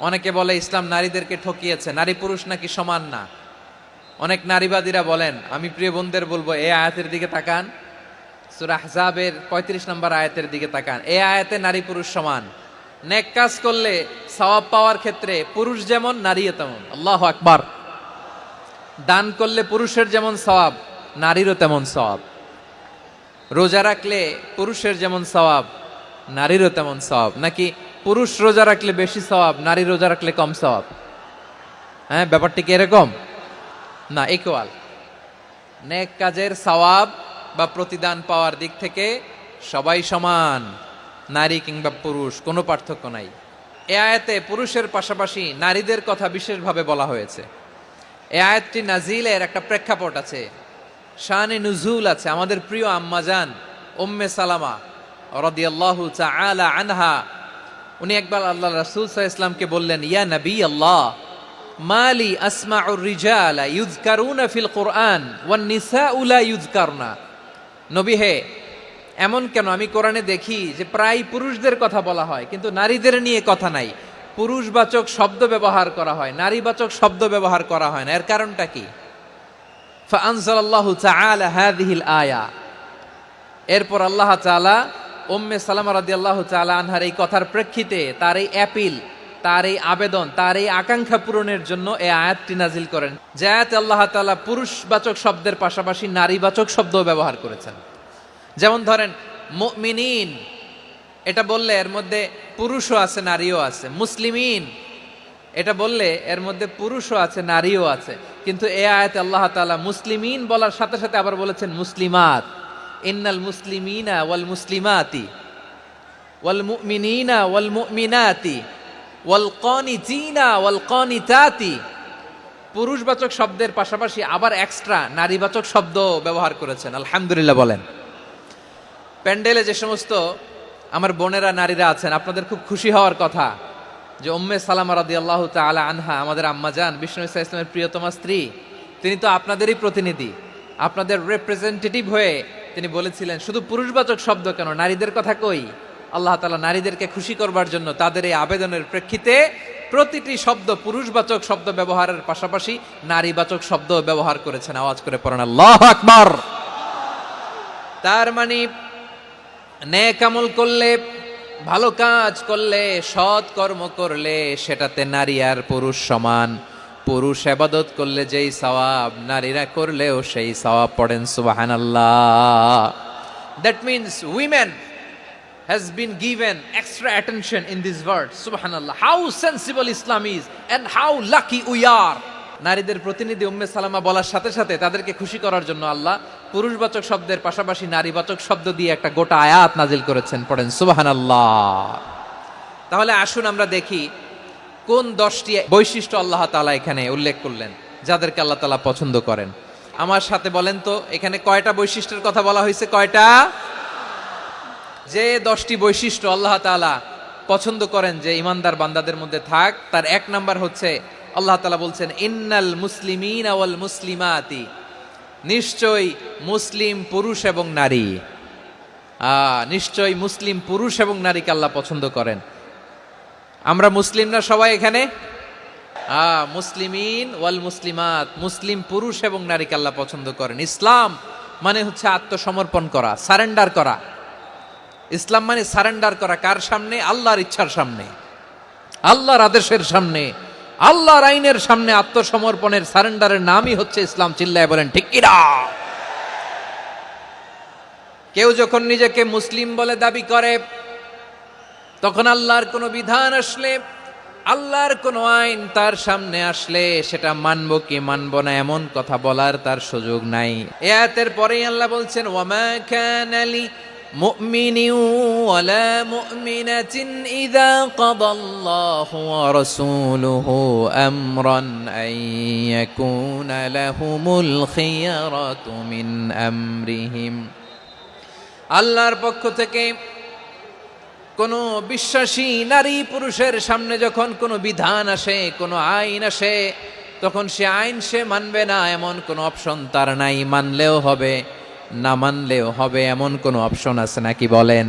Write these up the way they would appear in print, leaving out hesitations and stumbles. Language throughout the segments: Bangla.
অনেকে বলে ইসলাম নারীদেরকে ঠকিয়েছে, নারী পুরুষ নাকি সমান না। অনেক নারীবাদীরা বলেন, আমি প্রিয় বোনদের বলবো এই আয়াতের দিকে তাকান, সূরা আহজাবের 35 নম্বর আয়াতের দিকে তাকান। এই আয়াতে নারী পুরুষ সমান। নেক কাজ করলে সওয়াব পাওয়ার ক্ষেত্রে পুরুষ যেমন নারীও তেমন। আল্লাহু আকবার। দান করলে পুরুষের যেমন সওয়াব, নারীরও তেমন সওয়াব। রোজা রাখলে পুরুষের যেমন সওয়াব, নারীরও তেমন সওয়াব। নাকি পুরুষ রোজা রাখলে বেশি সওয়াব, নারী রোজা রাখলে কম সওয়াব? হ্যাঁ, ব্যাপারটি কি এরকম না? ইকুয়াল। নেক কাজের সওয়াব বা প্রতিদান পাওয়ার দিক থেকে সবাই সমান, নারী কিংবা পুরুষ, কোনো পার্থক্য নাই। এ আয়াতে পুরুষের পাশাপাশি নারীদের কথা বিশেষভাবে বলা হয়েছে। এ আয়াতটি নাজিলের একটা প্রেক্ষাপট আছে, শানে নুজুল আছে। আমাদের প্রিয় আম্মাজান উম্মে সালামা রাদিয়াল্লাহু তাআলা আনহা, উনি একবার আল্লাহ রাসূল সাল্লাল্লাহু আলাইহি ওয়াসাল্লামকে বললেন, ইয়া নবী আল্লাহ, মালি আসমাউর রিজালা ইউযকারুনা ফিল কুরআন ওয়ান নিসাউ লা ইউযকারনা। নবী হে, এমন কেন আমি কোরআনে দেখি যে প্রায় পুরুষদের কথা বলা হয় কিন্তু নারীদের নিয়ে কথা নাই। পুরুষবাচক শব্দ ব্যবহার করা হয়, নারীবাচক শব্দ ব্যবহার করা হয় না। এর কারণটা কি? ফাআনজালাল্লাহু তাআলা হাযিহিল আয়া। এরপর আল্লাহ তাআলা উম্মে সালামা রাদিয়াল্লাহু তাআলা আনহার এই কথার প্রেক্ষিতে, তার এই অ্যাপিল, তার এই আবেদন, তার এই আকাঙ্ক্ষা পূরণের জন্য এই আয়াতটি নাজিল করেন। যে আয়াতে আল্লাহ তাআলা পুরুষবাচক শব্দের পাশাপাশি নারীবাচক শব্দও ব্যবহার করেছেন। যেমন ধরেন মুমিনিন, এটা বললে এর মধ্যে পুরুষও আছে নারীও আছে। মুসলিমিন, এটা বললে এর মধ্যে পুরুষও আছে নারীও আছে। কিন্তু এই আয়াতে আল্লাহ তাআলা মুসলিমিন বলার সাথে সাথে আবার বলেছেন মুসলিমাত। ইন্নাল মুসলিমিনা ওয়াল মুসলিমাতি ওয়াল মুমিনিনা ওয়াল মুমিনাতি ওয়াল কানিতিনা ওয়াল কানিতাতি। পুরুষবাচক শব্দের পাশাপাশি আবার এক্সট্রা নারীবাচক শব্দ ব্যবহার করেছেন। আলহামদুলিল্লাহ বলেন। প্যান্ডেলে যে সমস্ত আমার বোনেরা নারীরা আছেন, আপনাদের খুব খুশি হওয়ার কথা যে উম্মে সালামা রাদিয়াল্লাহু তাআলা আনহা, আমাদের আম্মাজান বিষ্ণু ইসা ইসলামের প্রিয়তমা স্ত্রী, তিনি তো আপনাদেরই প্রতিনিধি, আপনাদের রিপ্রেজেন্টেটিভ হয়ে তিনি বলেছিলেন শুধু পুরুষবাচক শব্দ কেন, নারীদের কথা কই। আল্লাহ তাআলা নারীদেরকে খুশি করবার জন্য তাদের এই আবেদনের প্রেক্ষিতে প্রতিটি শব্দ পুরুষবাচক শব্দ ব্যবহারের পাশাপাশি নারীবাচক শব্দ ব্যবহার করেছেন। আওয়াজ করে পড়েন আল্লাহু আকবার। তার মানে নেক আমল করলে, ভালো কাজ করলে, সৎ কর্ম করলে সেটাতে নারী আর পুরুষ সমান। পুরুষ ইবাদত করলে যেই সওয়াব, নারীরা করলেও সেই সওয়াব। পড়েন সুবহানাল্লাহ। That means women has been given extra attention in this verse. Subhanallah, how sensible Islam is and how lucky we are. নারীদের প্রতিনিধি উম্মে সালামা বলার সাথে সাথে তাদেরকে খুশি করার জন্য আল্লাহ পুরুষবাচক শব্দের পাশাপাশি নারীবাচক শব্দ দিয়ে একটা গোটা আয়াত নাজিল করেছেন। পড়েন সুবহানাল্লাহ। তাহলে আসুন আমরা দেখি কোন 10টি বৈশিষ্ট্য আল্লাহ তাআলা এখানে উল্লেখ করলেন যাদেরকে আল্লাহ তাআলা পছন্দ করেন। আমার সাথে বলেন তো, এখানে কয়টা বৈশিষ্ট্যের কথা বলা হয়েছে? কয়টা? যে 10টি বৈশিষ্ট্য আল্লাহ তাআলা পছন্দ করেন যে ইমানদার বান্দাদের মধ্যে থাক, তার 1 নাম্বার হচ্ছে আল্লাহ তাআলা বলছেন ইন্নাল মুসলিমিনা ওয়াল মুসলিমাতি, নিশ্চয়ই মুসলিম পুরুষ এবং নারী। নিশ্চয়ই মুসলিম পুরুষ এবং নারীকে আল্লাহ পছন্দ করেন। আমরা মুসলিম না সবাই এখানে? মুসলিমিন ওয়াল মুসলিমাত, মুসলিম পুরুষ এবং নারীকে আল্লাহ পছন্দ করেন। ইসলাম মানে হচ্ছে আত্মসমর্পণ করা, সারেন্ডার করা। ইসলাম মানে সারেন্ডার করা। কার সামনে? আল্লাহর ইচ্ছার সামনে, আল্লাহর আদেশের সামনে, আল্লাহর আইনের সামনে আত্মসমর্পণের, সারেন্ডারের নামই হচ্ছে ইসলাম। চিল্লায় বলেন ঠিক কিনা? কেউ যখন নিজেকে মুসলিম বলে দাবি করে, তখন আল্লাহর কোনো বিধান আসলে, আল্লাহর কোনো আইন তার সামনে আসলে সেটা মানবো কি মানবো না এমন কথা বলার তার সুযোগ নাই। এই আয়াতের পরেই আল্লাহ বলছেন ওয়ামা কানা লি মুমিনিন ওয়ালা মুমিনাতিন ইযা কাদাল্লাহু ওয়া রাসূলুহু আমরান আন ইয়াকুনা লাহুমুল খিয়ারাতু মিন আমরিহিম। আল্লাহর পক্ষ থেকে কোনো বিশ্বাসী নারী পুরুষের সামনে যখন কোনো বিধান আসে, কোনো আইন আসে, তখন সে আইন সে মানবে না এমন কোনো অপশন তার নাই। মানলেও হবে, না মানলেও হবে এমন কোনো অপশন আছে নাকি বলেন?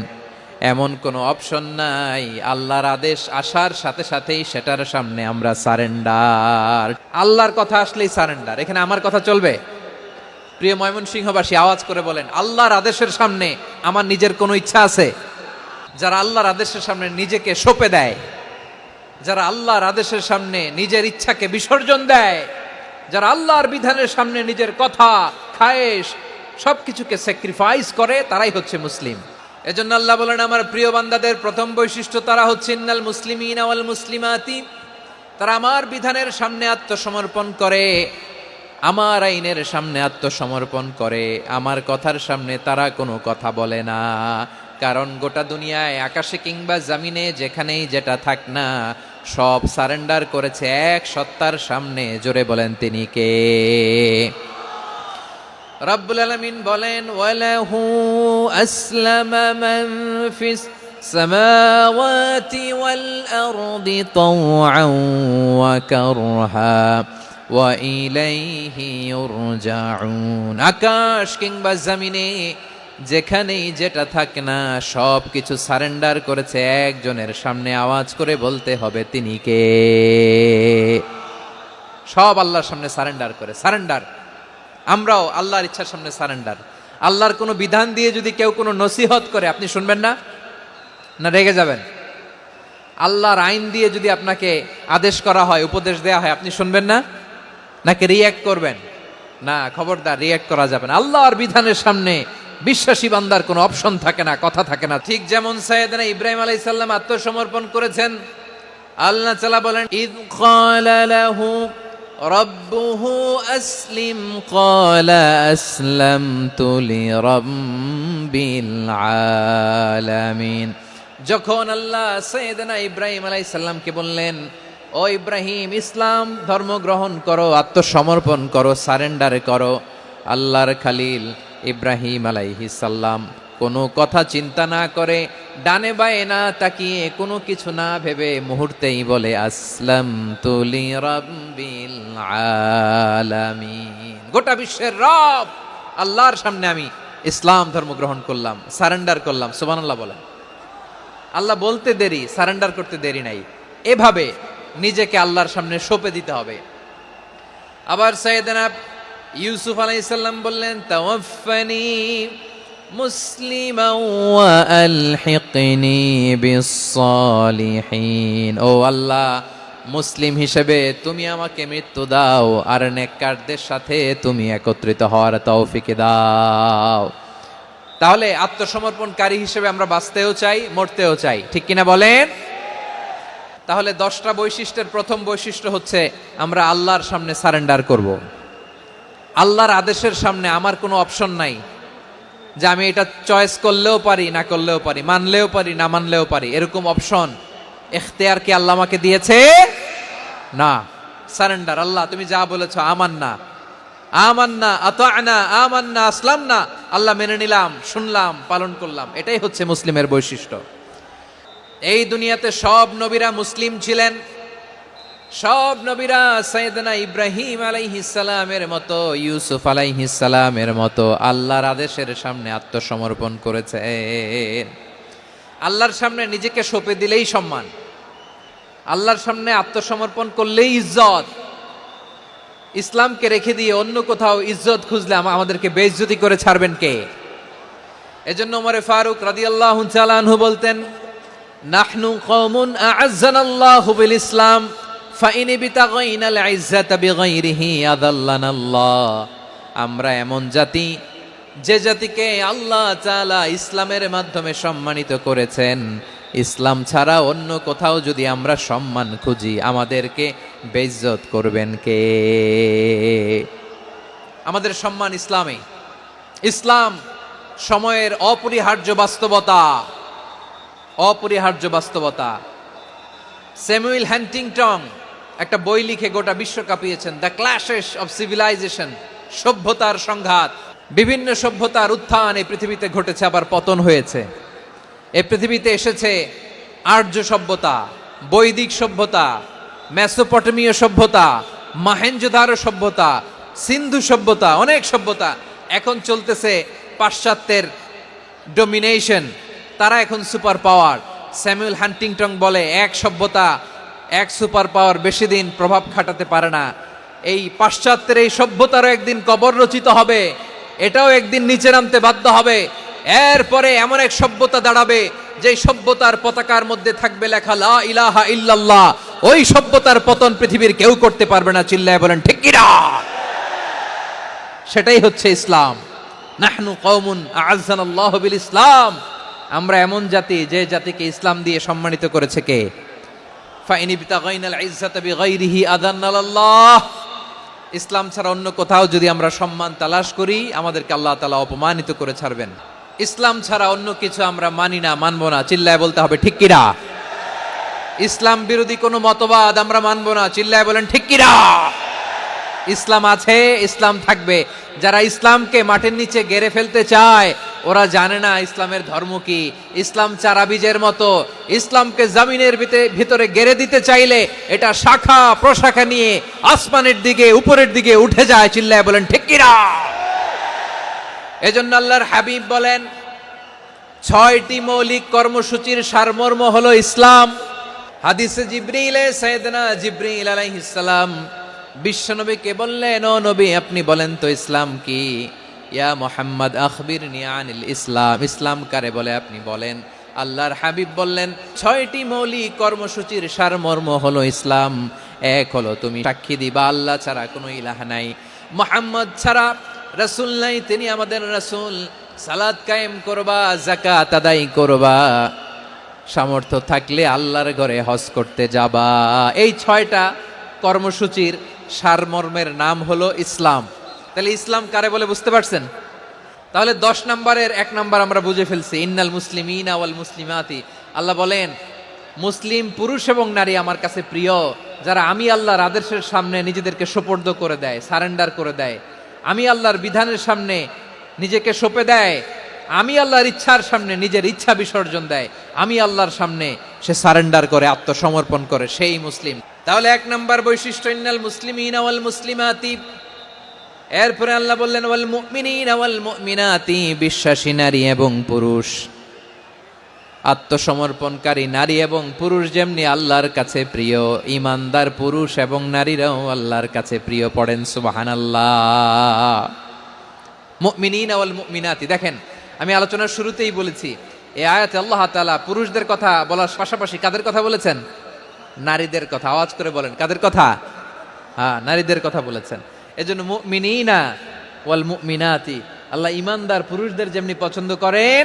এমন কোনো অপশন নাই। আল্লাহর আদেশ আসার সাথে সাথেই সেটার সামনে আমরা সারেন্ডার। আল্লাহর কথা আসলেই সারেন্ডার। এখানে আমার কথা চলবে? প্রিয় ময়মনসিংহবাসী, আওয়াজ করে বলেন, আল্লাহর আদেশের সামনে আমার নিজের কোনো ইচ্ছা আছে? যারা আল্লাহর আদেশের সামনে নিজেকে সঁপে দেয়, যারা আল্লাহর আদেশের সামনে নিজের ইচ্ছাকে বিসর্জন দেয়, যারা আল্লাহর বিধানের সামনে নিজের কথা, খায়েশ সবকিছুকে স্যাক্রিফাইস করে, তারাই হচ্ছে মুসলিম। এজন্য আল্লাহ বলেন, আমার প্রিয় বান্দাদের প্রথম বৈশিষ্ট্য তারা হচ্ছে ইন্নাল মুসলিমিনা ওয়াল মুসলিমাতি, তারা আমার বিধানের সামনে আত্মসমর্পণ করে, আমার আইনের সামনে আত্মসমর্পণ করে, আমার কথার সামনে তারা কোনো কথা বলে না। কারণ গোটা দুনিয়ায় আকাশে কিংবা জমিনে যেখানেই যেটা থাক না, সব সারেন্ডার করেছে এক সত্তার সামনে। জোরে বলেন, তিনি কে? রব্বুল আলামিন বলেন, ওয়ালাহু আসলামা মান ফিস সামাওয়াতি ওয়াল আরদি তাওআন ওয়া কারহা ওয়া ইলাইহি ইউরজাউন। আকাশ কিংবা জমিনে যেখানেই যেটা থাক না, সব কিছু সারেন্ডার করেছে একজনের সামনে। আওয়াজ করে বলতে হবে, তিনি কে? সব আল্লাহর সামনে সারেন্ডার করে। সারেন্ডার। আমরাও আল্লাহর ইচ্ছার সামনে সারেন্ডার। আল্লাহর কোনো বিধান দিয়ে যদি কেউ কোনো নসিহত করে, আপনি শুনবেন না? না রেগে যাবেন? আল্লাহর আইন দিয়ে যদি আপনাকে আদেশ করা হয়, উপদেশ দেয়া হয়, আপনি শুনবেন না? নাকি রিয়্যাক্ট করবেন? না, খবরদার, রিয়্যাক্ট করা যাবে না। আল্লাহর বিধানের সামনে বিশ্বাসী বান্দার কোনো অপশন থাকে না, কথা থাকে না। ঠিক যেমন সাইয়েদনা ইব্রাহিম আলাইহিস সালাম আত্মসমর্পণ করেছেন। আল্লাহ তাআলা বলেন, ইয ক্বালা লাহু রাব্বুহু আসলিম ক্বালা আসলামতু লিরাব্বিল আলামিন। যখন আল্লাহ সাইয়েদনা ইব্রাহিম আলাইহিস সালামকে বললেন, ও ইব্রাহিম, ইসলাম ধর্ম গ্রহণ করো, আত্মসমর্পণ করো, সারেন্ডার করো, আল্লাহর খালিল ইব্রাহিম আলাইহিস সালাম কোনো কথা চিন্তা না করে, ডানে বায়ে না তাকিয়ে, কোনো কিছু না ভেবে মুহূর্তেই বলে, আসলামতু লিরাব্বিল আলামিন। গোটা বিশ্বের রব আল্লাহর সামনে আমি ইসলাম ধর্ম গ্রহণ করলাম, সারেন্ডার করলাম। সুবহানাল্লাহ বলেন। আল্লাহ বলতে দেরি, সারেন্ডার করতে দেরি নাই। এভাবে নিজেকে আল্লাহর সামনে সঁপে দিতে হবে। আবার সাইয়েদনা ইউসুফ আলাইহিস সালাম বললেন, তাওয়াফফানি মুসলিমান ওয়া আলহিকনি বিস-সালিহিন। ও আল্লাহ, মুসলিম হিসেবে তুমি আমাকে মৃত্যু দাও, আর নেককারদের সাথে তুমি একত্রিত হওয়ার তৌফিক দাও। তাহলে আত্মসমর্পণকারী হিসেবে আমরা বাঁচতেও চাই, মরতেও চাই, ঠিক কিনা বলেন? তাহলে 10টা বৈশিষ্ট্যের প্রথম বৈশিষ্ট্য হচ্ছে আমরা আল্লাহর সামনে সারেন্ডার করব। আল্লাহর আদেশের সামনে আমার কোনো অপশন নাই যে আমি এটা চয়েস করলেও পারি, না করলেও পারি, মানলেও পারি, না মানলেও পারি, এরকম অপশন এখতিয়ার কি আল্লাহ আমাকে দিয়েছে? না। সারেন্ডার। আল্লাহ তুমি যা বলেছো, আমান্না আমান্না আতা'না আমান্না আসলামনা, আল্লাহ মেনে নিলাম, শুনলাম, পালন করলাম। এটাই হচ্ছে মুসলিমের বৈশিষ্ট্য। এই দুনিয়াতে সব নবীরা মুসলিম ছিলেন। সব নবীরা সাইয়েদনা ইব্রাহিম আলাইহিস সালামের মতো, ইউসুফ আলাইহিস সালামের মতো আল্লাহর আদেশের সামনে আত্মসমর্পণ করেছেন। আল্লাহর সামনে নিজেকে সঁপে দিলেই সম্মান, আল্লাহর সামনে আত্মসমর্পণ করলেই ইজ্জত। ইসলামকে রেখে দিয়ে অন্য কোথাও ইজ্জত খুঁজলে আমাদেরকে বেইজ্জতি করে ছাড়বেন কে? এজন্য ওমর ফারুক রাদিয়াল্লাহু তাআলা আনহু বলতেন, নাহনু কওমুন আ'আজ্জানাল্লাহু বিল ইসলাম ফাইন বিতাগাইনাল ইজ্জাতা বিগাইরিহি আযাল্লানাল্লাহ। আমরা এমন জাতি, যে জাতিকে আল্লাহ তাআলা ইসলামের মাধ্যমে সম্মানিত করেছেন। ইসলাম ছাড়া অন্য কোথাও যদি আমরা সম্মান খুঁজি, আমাদেরকে বেইজ্জত করবেন কে? আমাদের সম্মান ইসলামে। ইসলাম সময়ের অপরিহার্য বাস্তবতা, অপরিহার্য বাস্তবতা। স্যামুয়েল হ্যান্টিংটন একটা বই লিখে গোটা বিশ্ব কাঁপিয়েছেন, দ্য ক্ল্যাশেস অফ সিভিলাইজেশন, সভ্যতার সংঘাত। বিভিন্ন সভ্যতার উত্থান এই পৃথিবীতে ঘটেছে, আবার পতন হয়েছে। এই পৃথিবীতে এসেছে আর্য সভ্যতা, বৈদিক সভ্যতা, মেসোপটেমীয় সভ্যতা, মহেঞ্জোদারো সভ্যতা, সিন্ধু সভ্যতা, অনেক সভ্যতা। এখন চলতেছে পাশ্চাত্যের ডোমিনেশন, তারা এখন সুপার পাওয়ার। স্যামুয়েল হান্টিংটন বলে এক সভ্যতা এক সুপার পাওয়ার বেশি দিন প্রভাব খাটাতে পারে না। এই পাশ্চাত্যের এই সভ্যতারও একদিন কবর রচিত হবে, এটাও একদিন নিচে নামতে বাধ্য হবে। এরপরে এমন এক সভ্যতা দাঁড়াবে যে সভ্যতার পতাকার মধ্যে থাকবে লেখা লা ইলাহা ইল্লাল্লাহ। ওই সভ্যতার পতন পৃথিবীর কেউ করতে পারবে না, চিল্লায় বলেন ঠিক কি না? সেটাই হচ্ছে ইসলাম। নাহনু কওমুন আ'আজ্জানাল্লাহু বিল ইসলাম, আমরা এমন জাতি যে জাতিকে ইসলাম দিয়ে সম্মানিত করেছে কে? ফাইন ইবতাগাইনাল ইজ্জাতা বিগাইরিহি আযান্নাল্লাহ, ইসলাম ছাড়া অন্য কোথাও যদি আমরা সম্মান তালাশ করি আমাদেরকে আল্লাহ তাআলা অপমানিত করে ছাড়বেন। ইসলাম ছাড়া অন্য কিছু আমরা মানি না, মানবো না, চিল্লায় বলতে হবে ঠিক কি না? ইসলাম বিরোধী কোনো মতবাদ আমরা মানবো না, চিল্লায় বলেন ঠিক কি না? ইসলাম আছে, ইসলাম থাকবে। যারা ইসলামকে মাটির নিচে গেড়ে ফেলতে চায় ওরা জানে না ইসলামের ধর্ম কি। ইসলাম চারা বীজের মতো, ইসলামকে জমিনের ভিতরে গেড়ে দিতে চাইলে এটা শাখা প্রশাখা নিয়ে আসমানের দিকে উপরের দিকে উঠে যায়, চিল্লায় বলেন ঠিক কি না? এজন্য আল্লাহর হাবিব বলেন 6টি মৌলিক কর্মসূচির সারমর্ম হলো ইসলাম। হাদিসে জিবরিলে সাইয়েদনা জিবরিল আলাইহিস সালাম বিশ্বনবীকে বললেন, ও নবী আপনি বলেন তো ইসলাম কি? ইয়া মুহাম্মদ আখবিরনি আনিল ইসলাম, ইসলাম কারে বলে আপনি বলেন। আল্লাহর হাবিব বললেন 6টি মৌলিক কর্মসূচির সারমর্ম হলো ইসলাম। এক হলো তুমি সাক্ষী দিবা আল্লাহ ছাড়া কোনো ইলাহ নাই, মুহাম্মদ ছাড়া রাসূল নাই, তিনি আমাদের রাসূল। সালাত কায়েম করবা, যাকাত আদায় করবা, সামর্থ্য থাকলে আল্লাহর ঘরে হজ করতে যাবা। এই 6টা কর্মসূচির সারমর্মের নাম হলো ইসলাম। তাহলে ইসলাম কারে বলে বুঝতে পারছেন? তাহলে 10 নম্বরের 1 নম্বর আমরা বুঝে ফেলছি, ইন্নাল মুসলিমিনা ওয়াল মুসলিমাতি। আল্লাহ বলেন মুসলিম পুরুষ এবং নারী আমার কাছে প্রিয়, যারা আমি আল্লাহর আদেশের সামনে নিজেদেরকে সোপর্দ করে দেয়, সারেন্ডার করে দেয়, আমি আল্লাহর বিধানের সামনে নিজেকে সঁপে দেয়, আমি আল্লাহর ইচ্ছার সামনে নিজের ইচ্ছা বিসর্জন দেয়, আমি আল্লাহর সামনে সে সারেন্ডার করে আত্মসমর্পণ করে, সেই মুসলিম। তাহলে 1 নম্বর বৈশিষ্ট্য ইন্নাল মুসলিমিনা ওয়াল মুসলিমাতি। এরপরে আল্লাহ বললেন ওয়াল মুমিনিনা ওয়াল মুমিনাতি, বিশ্বাসী নারী এবং পুরুষ। আত্মসমর্পণকারী নারী এবং পুরুষ যেমনি আল্লাহর কাছে প্রিয়, ইমানদার পুরুষ এবং নারীরাও আল্লাহর কাছে প্রিয়। পড়েন সুবহানাল্লাহ। মুমিনিনা ওয়াল মুমিনাতি, দেখেন আমি আলোচনার শুরুতেই বলেছি এই আয়াতে আল্লাহ তাআলা পুরুষদের কথা বলার পাশাপাশি কাদের কথা বলেছেন? নারীদের কথা। আওয়াজ করে বলেন কাদের কথা? হ্যাঁ, নারীদের কথা বলেছেন। এজন্য মুমিনিনা ওয়াল মুমিনাতি, আল্লাহ ইমানদার পুরুষদের যেমনি পছন্দ করেন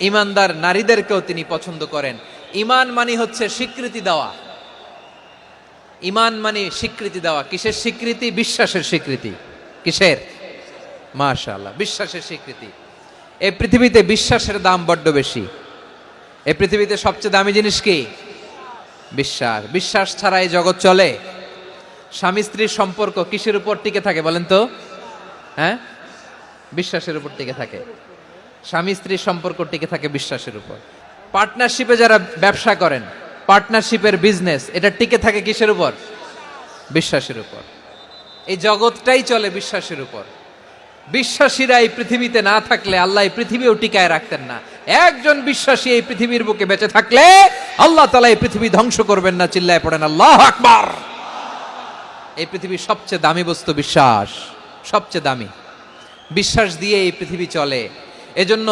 ইমানদার নারীদেরকেও তিনি পছন্দ করেন। ঈমান মানে হচ্ছে স্বীকৃতি দেওয়া। ঈমান মানে স্বীকৃতি দেওয়া। কিসের স্বীকৃতি? বিশ্বাসের স্বীকৃতি। কিসের? মাশাআল্লাহ, বিশ্বাসের স্বীকৃতি। এই পৃথিবীতে বিশ্বাসের দাম বড্ড বেশি। এই পৃথিবীতে সবচেয়ে দামি জিনিস কি? বিশ্বাস। বিশ্বাস ছাড়া এই জগৎ চলে? স্বামী স্ত্রীর সম্পর্ক কিসের উপর টিকে থাকে বলেন তো? হ্যাঁ, বিশ্বাসের উপর টিকে থাকে। স্বামী স্ত্রীর সম্পর্ক টিকে থাকে বিশ্বাসের উপর। পার্টনারশিপে যারা ব্যবসা করেন, পার্টনারশিপের বিজনেস, এটা টিকে থাকে কিসের উপর? বিশ্বাসের উপর। এই জগৎটাই চলে বিশ্বাসের উপর। বিশ্বাসীরা এই পৃথিবীতে না থাকলে আল্লাহ এই পৃথিবীও টিকায় রাখতেন না। একজন বিশ্বাসী এই পৃথিবীর বুকে বেঁচে থাকলে আল্লাহ তাআলা এই পৃথিবী ধ্বংস করবেন না। চিল্লায় পড়েন আল্লাহু আকবার। এই পৃথিবীর সবচেয়ে দামি বস্তু বিশ্বাস, সবচেয়ে দামি। বিশ্বাস দিয়ে এই পৃথিবী চলে। এজন্য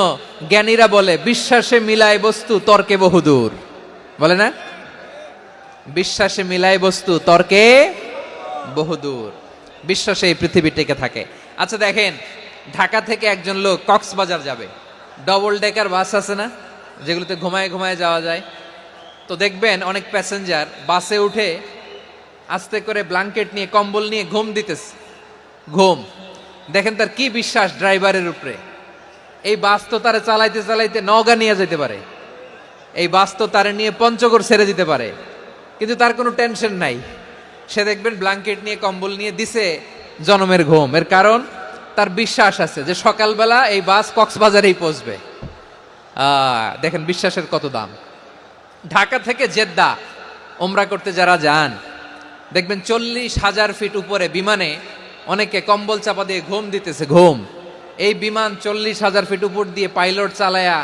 জ্ঞানীরা বলে বিশ্বাসে মিলায় বস্তু তর্কে বহুদূর, বলে না? বিশ্বাসে মিলায় বস্তু তর্কে বহুদূর। বিশ্বাসে এই পৃথিবী টিকে থাকে। আচ্ছা দেখেন, ঢাকা থেকে একজন লোক কক্সবাজার যাবে, ডবল ডেকার বাস আছে না যেগুলোতে ঘুমায় ঘুমায় যাওয়া যায়, তো দেখবেন অনেক প্যাসেঞ্জার বাসে উঠে আস্তে করে ব্ল্যাঙ্কেট নিয়ে কম্বল নিয়ে ঘুম দিতেছে। ঘুম দেখেন তার কি বিশ্বাস ড্রাইভারের উপরে। এই বাস তো তারা চালাইতে চালাইতে নওগাঁ নিয়ে যেতে পারে, এই বাস তো তারা নিয়ে পঞ্চগড় ছেড়ে দিতে পারে, কিন্তু তার কোনো টেনশন নাই। সে দেখবেন ব্ল্যাঙ্কেট নিয়ে কম্বল নিয়ে দিছে জনমের ঘুম। এর কারণ তার বিশ্বাস আছে যে সকালবেলা এই বাস কক্সবাজারেই পৌঁছবে। দেখেন বিশ্বাসের কত দাম। ঢাকা থেকে জেদ্দা ওমরা করতে যারা যান দেখবেন 40,000 ফিট উপরে বিমানে অনেকে কম্বল চাপা দিয়ে ঘুম দিতেছে। ঘুম। এই বিমান 40,000 ফিট উপর দিয়ে পাইলট চালায়া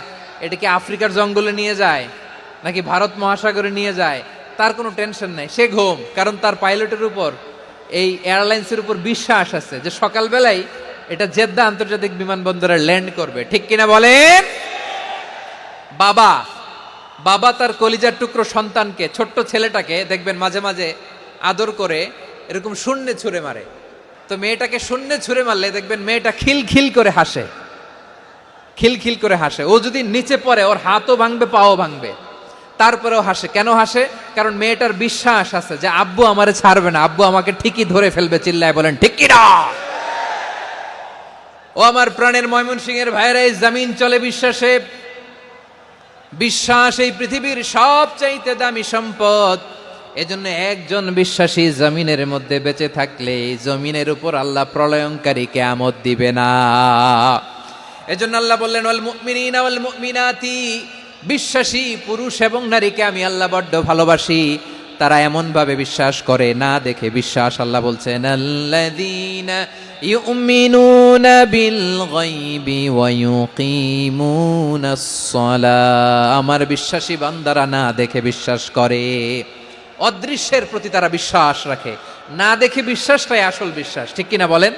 এটা কি আফ্রিকার জঙ্গলে নিয়ে যায় নাকি ভারত মহাসাগরে নিয়ে যায়, তার কোনো টেনশন নাই, সে ঘুম। কারণ তার পাইলটের উপর, এই এয়ারলাইন্সের উপর বিশ্বাস আছে যে সকালবেলায় এটা জেদ্দা আন্তর্জাতিক বিমানবন্দরে ল্যান্ড করবে। ঠিক কিনা বলেন? বাবা বাবা তার কলিজার টুকরো সন্তানকে, ছোট্ট ছেলেটাকে দেখবেন মাঝে মাঝে আদর করে এরকম শূন্যে ছুঁড়ে মারে। তো মেয়েটাকে শূন্যে ছুঁড়ে মারলে দেখবেন মেয়েটা খিলখিল করে হাসে, খিলখিল করে হাসে। ও যদি নিচে পড়ে ওর হাতও ভাঙবে, পাও ভাঙবে, তারপরেও হাসে। কেন হাসে? কারণ মেয়েটার বিশ্বাস আছে যে আব্বু আমারে ছাড়বে না, আব্বু আমাকে ঠিকই ধরে ফেলবে। চিল্লায় বলেন ঠিক কিনা? ও আমার প্রাণের ময়মনসিংহের ভাইয়েরা, এই জমিন চলে বিশ্বাসে। বিশ্বাস এই পৃথিবীর সবচাইতে দামি সম্পদ। এজন্য একজন বিশ্বাসী জমিনের মধ্যে বেঁচে থাকলে জমিনের উপর আল্লাহ প্রলয়ঙ্কারী কিয়ামত দিবে না। এজন্য আল্লাহ বললেন ওয়াল মুমিনিনা ওয়াল মুমিনাতি, বিশ্বাসী পুরুষ এবং নারীকে আমি আল্লাহ বড্ড ভালোবাসি। তারা এমন ভাবে বিশ্বাস করে না দেখে বিশ্বাস। আল্লাহ বলছেন আল্লাযীনা ইউমিনুনা বিল গায়বি ওয়া ইউকিমুনাস সালাহ, আমার বিশ্বাসী বান্দারা না দেখে বিশ্বাস করে। অদৃশ্যের প্রতি তারা বিশ্বাস রাখে, না দেখে বিশ্বাসটাই আসল বিশ্বাস। ঠিক কিনা বলেন?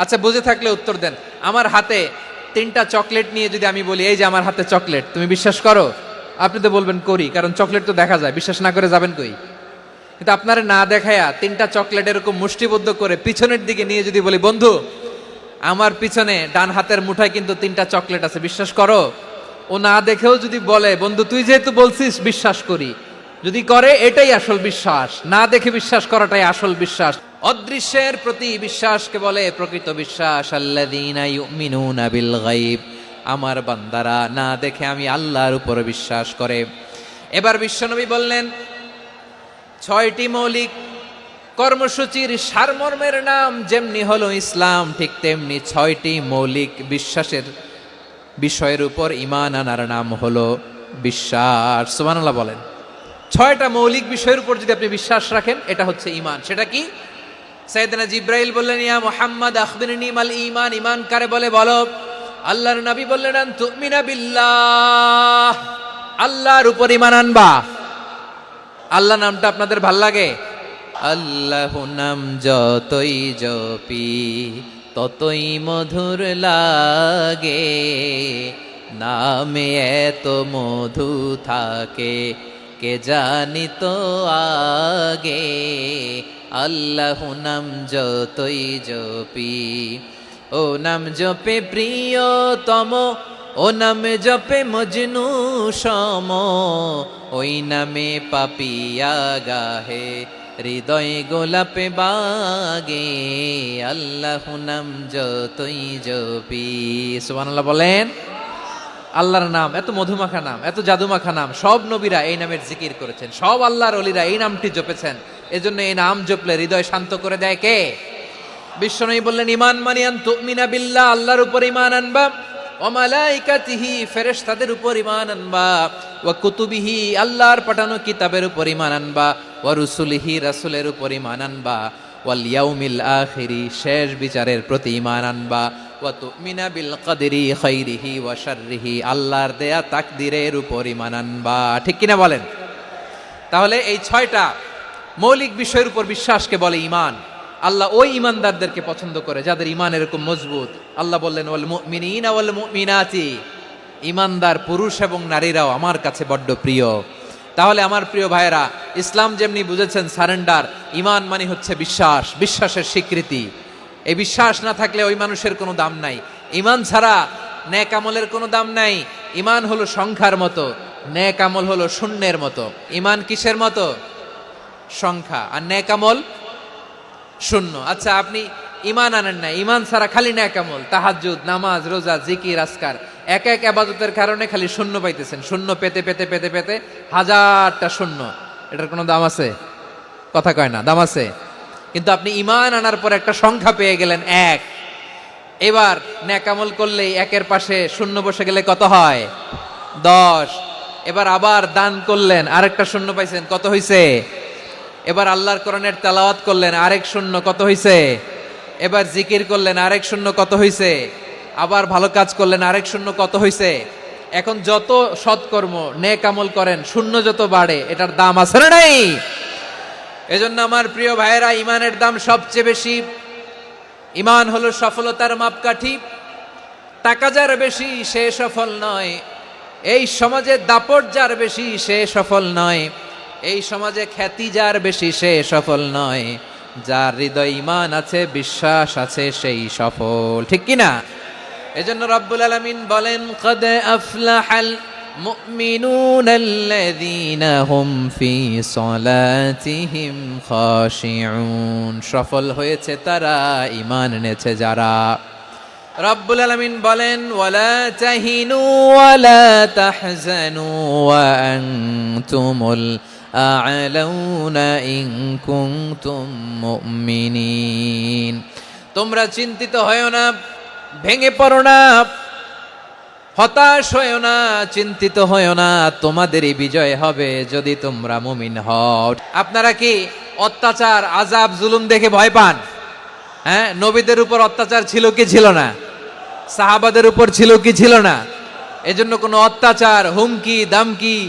আচ্ছা, বুঝে থাকলে উত্তর দেন। আমার হাতে 3টা চকলেট নিয়ে যদি আমি বলি এই যে আমার হাতে চকলেট, তুমি বিশ্বাস করো? আপনি তো বলবেন করি, কারণ চকলেট তো দেখা যায়। বিশ্বাস না করে যাবেন কই? কিন্তু আপনারা না দেখায়া 3টা চকলেট এরকম মুষ্টিবদ্ধ করে পিছনের দিকে নিয়ে যদি বলি বন্ধু আমার পিছনে ডান হাতের মুঠায় কিন্তু 3টা চকলেট আছে, বিশ্বাস করো? ও না দেখেও যদি বলে বন্ধু তুই যেহেতু বলছিস বিশ্বাস করি, যদি করে এটাই আসল বিশ্বাস। না দেখে বিশ্বাস করাটাই আসল বিশ্বাস। অদৃশ্যের প্রতি বিশ্বাসকে বলে প্রকৃত বিশ্বাস। আল্লাযীনা ইউমিনুনা বিল গায়ব, আমার বান্দারা না দেখে আমি আল্লাহর উপর বিশ্বাস করে। এবার বিশ্বনবী বললেন 6টি মৌলিক কর্মসূচির সারমর্মের নাম যেমনি হলো ইসলাম, ঠিক তেমনি 6টি মৌলিক বিশ্বাসের বিষয়ের উপর ঈমান আনার নাম হলো বিশ্বাস। সুবহানাল্লাহ বলেন। 6টা মৌলিক বিষয়ের উপর যদি আপনি বিশ্বাস রাখেন এটা হচ্ছে ঈমান। সেটা কি? সাইয়েদনা জিব্রাইল বললেন ইয়া মুহাম্মদ আখবিরনি মাল ঈমান, ঈমান কারে বলে বলো। আল্লাহর নবী বললেন আন তুমিনা বিল্লাহ, আল্লাহর উপর ঈমান আনবা। আল্লাহ নামটা আপনাদের ভাল লাগে? আল্লাহ নাম যতই জপি ততই মধুর লাগে, নামে এত মধু থাকে কে জানি তো আগে। আল্লাহ নাম যতই জপি, ও নাম জপে প্রিয়তম, ও নামে জপে মজনু সম, ওই নামে পাপিয়া গাহে হৃদয় গোলাপে বাগে। আল্লাহ নাম যতই জপি। সুবহানাল্লাহ বলেন। আল্লাহর নাম এত মধুমাখা নাম, এত জাদুমাখা নাম, সব নবীরা এই নামের জিকির করেছেন, সব আল্লাহর ওলিরা এই নামটি জপেছেন। এজন্য এই নাম জপলে হৃদয় শান্ত করে দেয় কে? বিশ্বনবী বললেন ঈমান মানে আন তুমিনা বিল্লাহ, আল্লাহর উপর ঈমান আনবা, ওয়া মালাইকাতিহি ফেরেশতাদের উপর ঈমান আনবা, ওয়া কুতুবিহি আল্লাহর পাঠানো কিতাবের উপর ঈমান আনবা, ওয়া রুসুলিহি রাসূলের উপর ঈমান আনবা, ওয়াল ইয়াউমিল আখিরি শেষ বিচারের প্রতি ঈমান আনবা, ওয়া তুমিনা বিল কদরি খাইরিহি ওয়া শাররিহি আল্লাহর দেয়া তাকদীরের উপর ঈমান আনবা। ঠিক কিনা বলেন? তাহলে এই 6টা মৌলিক বিষয়ের উপর বিশ্বাসকে বলে ঈমান। আল্লাহ ওই ঈমানদারদেরকে পছন্দ করে যাদের ঈমান এরকম মজবুত। আল্লাহ বললেন ওয়াল মুমিনিনা ওয়াল মুমিনাতি, ঈমানদার পুরুষ এবং নারীরাও আমার কাছে বড্ড প্রিয়। তাহলে আমার প্রিয় ভাইয়েরা, ইসলাম যেমনি বুঝেছেন সারেন্ডার, ঈমান মানে হচ্ছে বিশ্বাস, বিশ্বাসের স্বীকৃতি। এই বিশ্বাস না থাকলে ওই মানুষের কোনো দাম নাই। ঈমান ছাড়া নেক আমলের কোনো দাম নাই। ঈমান হলো সংখ্যার মতো, নেক আমল হলো শূন্যের মতো। ঈমান কিসের মতো? সংখ্যা, আর নেক আমল শূন্য। আচ্ছা, আপনি ঈমান আনেন না, ঈমান ছাড়া খালি নেক আমল, তাহাজ্জুদ, নামাজ, রোজা, জিকির, আজকার, এক এক ইবাদতের কারণে খালি শূন্য পাইতেছেন। শূন্য পেতে পেতে পেতে পেতে হাজারটা শূন্য। এটার কোনো দাম আছে? কথা কয় না, দাম আছে। কিন্তু আপনি ঈমান আনার পর একটা সংখ্যা পেয়ে গেলেন 1। এবার নেক আমল করলেই একের পাশে শূন্য বসে গেলে কত হয়? 10। এবার আবার দান করলেন, আরেকটা শূন্য পাইছেন, কত হইছে? এবার আল্লাহর কোরআনের তেলাওয়াত করলেন, আরেক শূন্য, কত হইছে? এবার জিকির করলেন, আরেক শূন্য, কত হইছে? আবার ভালো কাজ করলেন, আরেক শূন্য, কত হইছে? এখন যত সৎকর্ম নেক আমল করেন শূন্য যত বাড়ে এটার দাম আছে না নাই? এজন্য আমার প্রিয় ভাইয়েরা, ইমানের দাম সবচেয়ে বেশি। ইমান হলো সফলতার মাপকাঠি। টাকা যার বেশি সে সফল নয়, এই সমাজে দাপট যার বেশি সে সফল নয়, এই সমাজে খ্যাতি যার বেশি সে সফল নয়, যার হৃদয় ঈমান আছে, বিশ্বাস আছে, সেই সফল। ঠিক কি না? এজন্য রব্বুল আলামিন বলেন, কদ আফলাহাল মুমিনুনাল্লাযীনা হুম ফি সলাতিহিম খাশিউন। সফল হয়েছে তারা, ঈমান এনেছে যারা। রব্বুল আলামিন বলেন, ওয়ালা তাহিনু ওয়ালা তাহজানু ওয়া আনতুমুল আ'লাউনা ইন কুনতুম মুমিনিন। তোমরা চিন্তিত হয়ো না, ভেঙে পড়ো না, হতাশ হয়ো না, চিন্তিত হয়ো না, তোমাদেরই বিজয় হবে যদি তোমরা মুমিন হও। আপনারা কি অত্যাচার, আযাব, জুলুম দেখে ভয় পান? হ্যাঁ, নবীদের উপর অত্যাচার ছিল কি ছিল না? সাহাবাদের উপর ছিল কি ছিল না? এজন্য কোনো অত্যাচার, হুমকি, দামকি,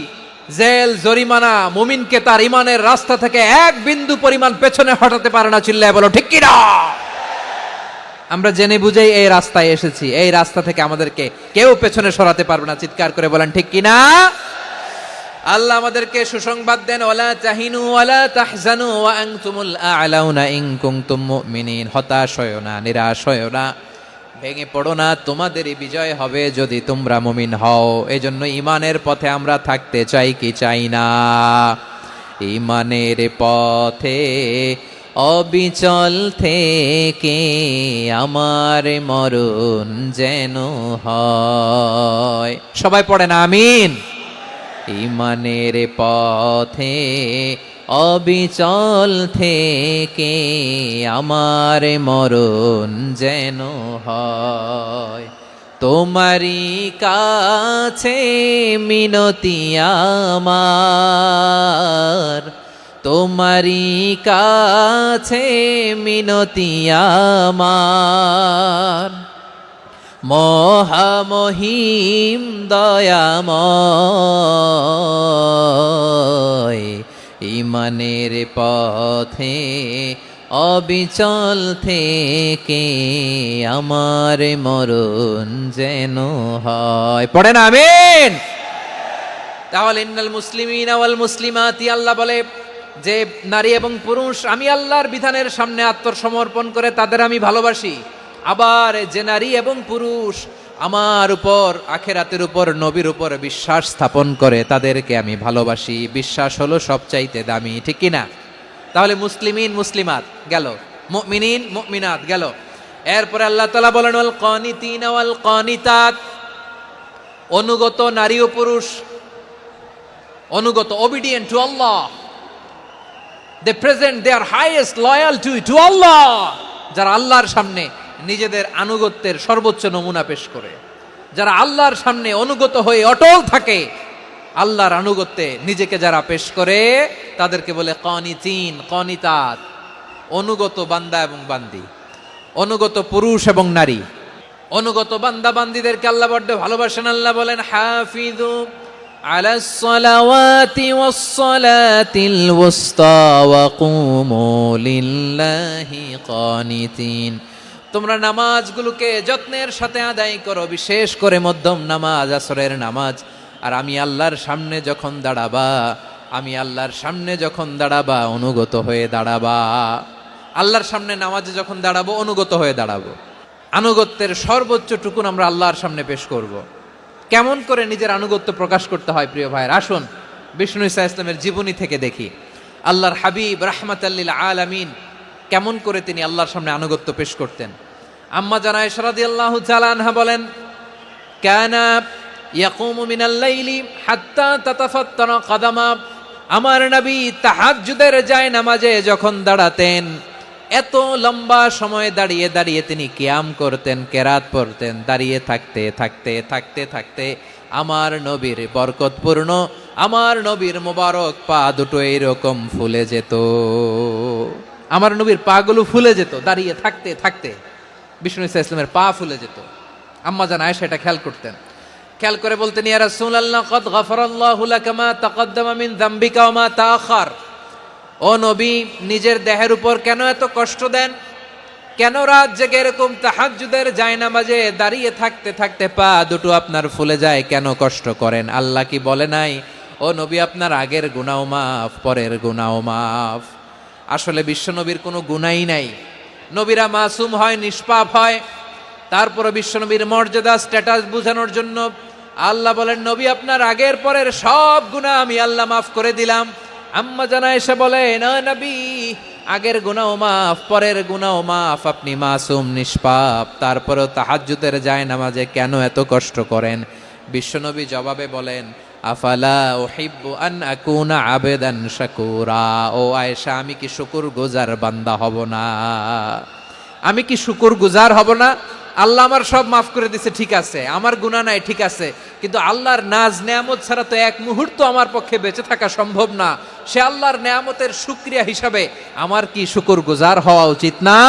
জেল, জরিমানা মুমিনকে তার ইমানের রাস্তা থেকে এক বিন্দু পরিমাণ পেছনে হটাতে পারে না। চিল্লায় বলো ঠিক কি না? আমরা জেনে বুঝেই এই রাস্তায় এসেছি, এই রাস্তা থেকে আমাদেরকে কেউ পেছনে সরাতে পারবে না। চিৎকার করে বলেন ঠিক কি না? আল্লাহ আমাদেরকে সুসংবাদ দেন, ওয়ালা তাহিনু ওয়ালা তাহজানু ওয়া আনতুমুল আ'লাউনা ইন কুনতুম মুমিনিন। হতাশ হয়ো না, নিরাশ হয়ো না, ভেঙে পড়ো না, তোমাদেরই বিজয় হবে যদি তোমরা মুমিন হও। এজন্য ঈমানের পথে আমরা থাকতে চাই কি চাই না? ঈমানের পথে অবিচল থেকে আমার মরণ যেন হয়। সবাই পড়েন আমিন। ঈমানের পথে অবিচল থেকে আমার মরণ যেন হয়। তোমারই কাছে মিনতি আমার, তোমারই কাছে মিনতি আমার, মহামহিম দয়াময়। ঈমানের পথে অবিচল থেকে আমার মরণ যেন হয়। পড়েন আমিন। তাহলে ইন্নাল মুসলিমিনা ওয়াল মুসলিমাতি, আল্লাহ বলে যে নারী এবং পুরুষ আমি আল্লাহর বিধানের সামনে আত্মসমর্পণ করে তাদের আমি ভালোবাসি। আবার যে নারী এবং পুরুষ আমার উপর, আখিরাতের উপর, নবীর উপর বিশ্বাস স্থাপন করে তাদেরকে আমি ভালোবাসি। বিশ্বাস হলো সবচাইতে দামি। ঠিক কি না? তাহলে মুসলিমিন মুসলিমাত গেল, মুমিনিন মুমিনাত গেল। এরপরে আল্লাহ তাআলা বলেন, ওয়াল কানিতিনা ওয়াল কানিতাত, অনুগত নারী ও পুরুষ, অনুগত, obedient to Allah, they present their highest loyalty to Allah, যারা আল্লাহর সামনে নিজেদের আনুগত্যের সর্বোচ্চ নমুনা পেশ করে, যারা আল্লাহর সামনে অনুগত হয়ে অটল থাকে, আল্লাহর আনুগত্যে নিজেকে যারা পেশ করে তাদেরকে বলে কানিতিন, কানিতাত, অনুগত বান্দা এবং বান্দি, অনুগত পুরুষ এবং নারী। অনুগত বান্দা বান্দিদেরকে আল্লাহ বড্ড ভালোবাসেন। আল্লাহ বলেন, হাফিযু আলাস সালাওয়াতি ওয়াস সালাতিল ওয়ুসতা ওয়া কুমু লিল্লাহি কানিতিন। তোমরা নামাজগুলোকে যত্নের সাথে আদায় করো, বিশেষ করে মধ্যম নামাজ, আসরের নামাজ। আর আমি আল্লাহর সামনে যখন দাঁড়াবা, আমি আল্লাহর সামনে যখন দাঁড়াবা অনুগত হয়ে দাঁড়াবা। আল্লাহর সামনে নামাজে যখন দাঁড়াবো অনুগত হয়ে দাঁড়াবো। আনুগত্যের সর্বোচ্চ টুকুন আমরা আল্লাহর সামনে পেশ করব। কেমন করে নিজের আনুগত্য প্রকাশ করতে হয় প্রিয় ভাইয়ের, আসুন বিষ্ণু ঈসা ইসলামের জীবনী থেকে দেখি। আল্লাহর হাবিব রাহমাতাল লিল আলামিন কেমন করে তিনি আল্লাহর সামনে আনুগত্য পেশ করতেন। আম্মা জানা আয়েশা রাদিয়াল্লাহু তাআলা আনহা বলেন, কানা ইয়াকুমু মিনাল লাইলি হাত্তা তাতাফাত্তারা কাদামা। আমার নবী তাহাজ্জুদের যায় নামাজে যখন দাঁড়াতেন, এত লম্বা সময় দাঁড়িয়ে দাঁড়িয়ে তিনি কিয়াম করতেন, কেরাত পড়তেন। দাঁড়িয়ে থাকতে থাকতে থাকতে থাকতে আমার নবীর বরকতপূর্ণ, আমার নবীর মোবারক পা দুটো এইরকম ফুলে যেত। আমার নবীর পাগুলো ফুলে যেত দাঁড়িয়ে থাকতে থাকতে। বিষ্ণু ঈসা ইসলামের পা ফুলে যেত। আম্মা জান আয়েশা এটা খেয়াল করতেন। খেয়াল করে বলতেন, ইয়া রাসূলুল্লাহ ক্বাদ গাফারাল্লাহু লাকা মা তাকাদ্দামা মিন যামবিকা ওয়া মা তাআখার। ও নবী, নিজের দেহের উপর কেন এত কষ্ট দেন? কেন রাত জেগে এরকম তাহাজ্জুদের জায়নামাজে দাঁড়িয়ে থাকতে থাকতে পা দুটো আপনার ফুলে যায়, কেন কষ্ট করেন? আল্লাহ কি বলে নাই, ও নবী আপনার আগের গুনাহ মাফ, পরের গুনাহ মাফ? আসলে বিশ্বনবীর কোনো গুনাই নাই। নবীরা মাসুম হয়, নিষ্পাপ হয়। তারপরে বিশ্বনবীর মর্যাদা, স্ট্যাটাস বোঝানোর জন্য আল্লাহ বলেন, নবী আপনার আগের পরের সব গুনাহ আমি আল্লাহ মাফ করে দিলাম। আম্মা জানা এসে বলে, না নবী, আগের গুনাহ মাফ, পরের গুনাহ মাফ, আপনি মাসুম, নিষ্পাপ, তারপরেও তাহাজ্জুদের জায়নামাজে কেন এত কষ্ট করেন? বিশ্বনবী জবাবে বলেন, আফালা উহিব্বু আন আকুনা আবেদান শাকুরা। ও আয়েশা, আমি কি শুকরগুজার বান্দা হব না? আমি কি শুকরগুজার হব না? আল্লাহ আমার সব মাফ করে দিছে, ঠিক আছে, আমার গুনাহ নাই, ঠিক আছে, কিন্তু আল্লাহর নাজ নেয়ামত ছাড়া তো এক মুহূর্ত আমার পক্ষে বেঁচে থাকা সম্ভব না। সে আল্লাহর নেয়ামতের শুকরিয়া হিসাবে আমার কি শুকরগুজার হওয়া উচিত না?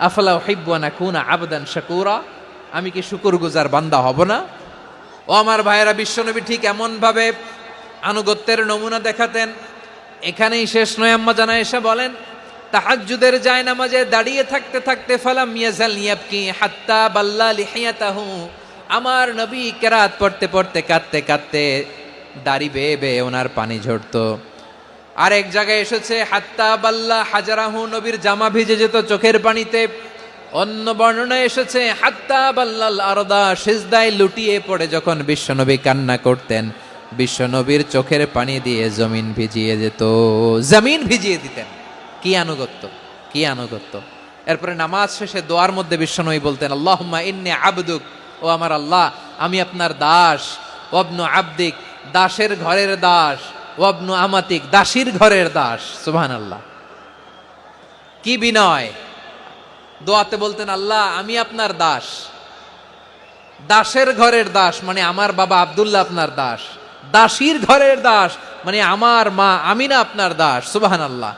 আফালা উহিব্বু আন আকুনা আবদান শাকুরা। আমি কি শুকরগুজার বান্দা হব না? ও আমার ভাইয়েরা, বিশ্বনবী ঠিক এমন ভাবে আনুগত্যের নমুনা দেখাতেন। এখানেই শেষ নয়, আম্মা জানা এসে বলেন, তাহাজ্জুদের জায়নামাজে দাঁড়িয়ে থাকতে থাকতে ফালাম ইয়াজাল ইয়াবকি হাত্তা বাল্লা লিহিয়াতাহু। আমার নবী কেরাত পড়তে পড়তে কাঁদতে কাঁদতে দাড়ি বেয়ে বেয়ে ওনার পানি ঝরতো। আর এক জায়গায় এসেছে হাত্তা বাল্লা হাজারাহু, নবীর জামা ভিজে যেত চোখের পানিতে। অন্য বর্ণনায় এসেছে হাত্তা বাল্লাল আরদা, সিজদায় লুটিয়ে পড়ে যখন বিশ্বনবী কান্না করতেন, বিশ্বনবীর চোখের পানি দিয়ে জমিন ভিজিয়ে যেত, জমিন ভিজিয়ে দিতেন। কি আনুগত্য, কি আনুগত্য! এরপরে নামাজ শেষে দোয়ার মধ্যে বিশ্বনবী বলতেন, আল্লাহুম্মা ইন্নী আবদুক, ও আমার আল্লাহ, আমি আপনার দাস। ওয়াবনু আবদিক, দাসের ঘরের দাস। ওয়াবনু আমাতিক, দাসীর ঘরের দাস। সুবহানাল্লাহ, কি বিনয়! দোয়াতে বলতেন, আল্লাহ আমি আপনার দাস। দাসের ঘরের দাস মানে আমার বাবা আব্দুল্লাহ আপনার দাস। দাসীর ঘরের দাস মানে আমার মা আমিনা আপনার দাস। সুবহানাল্লাহ।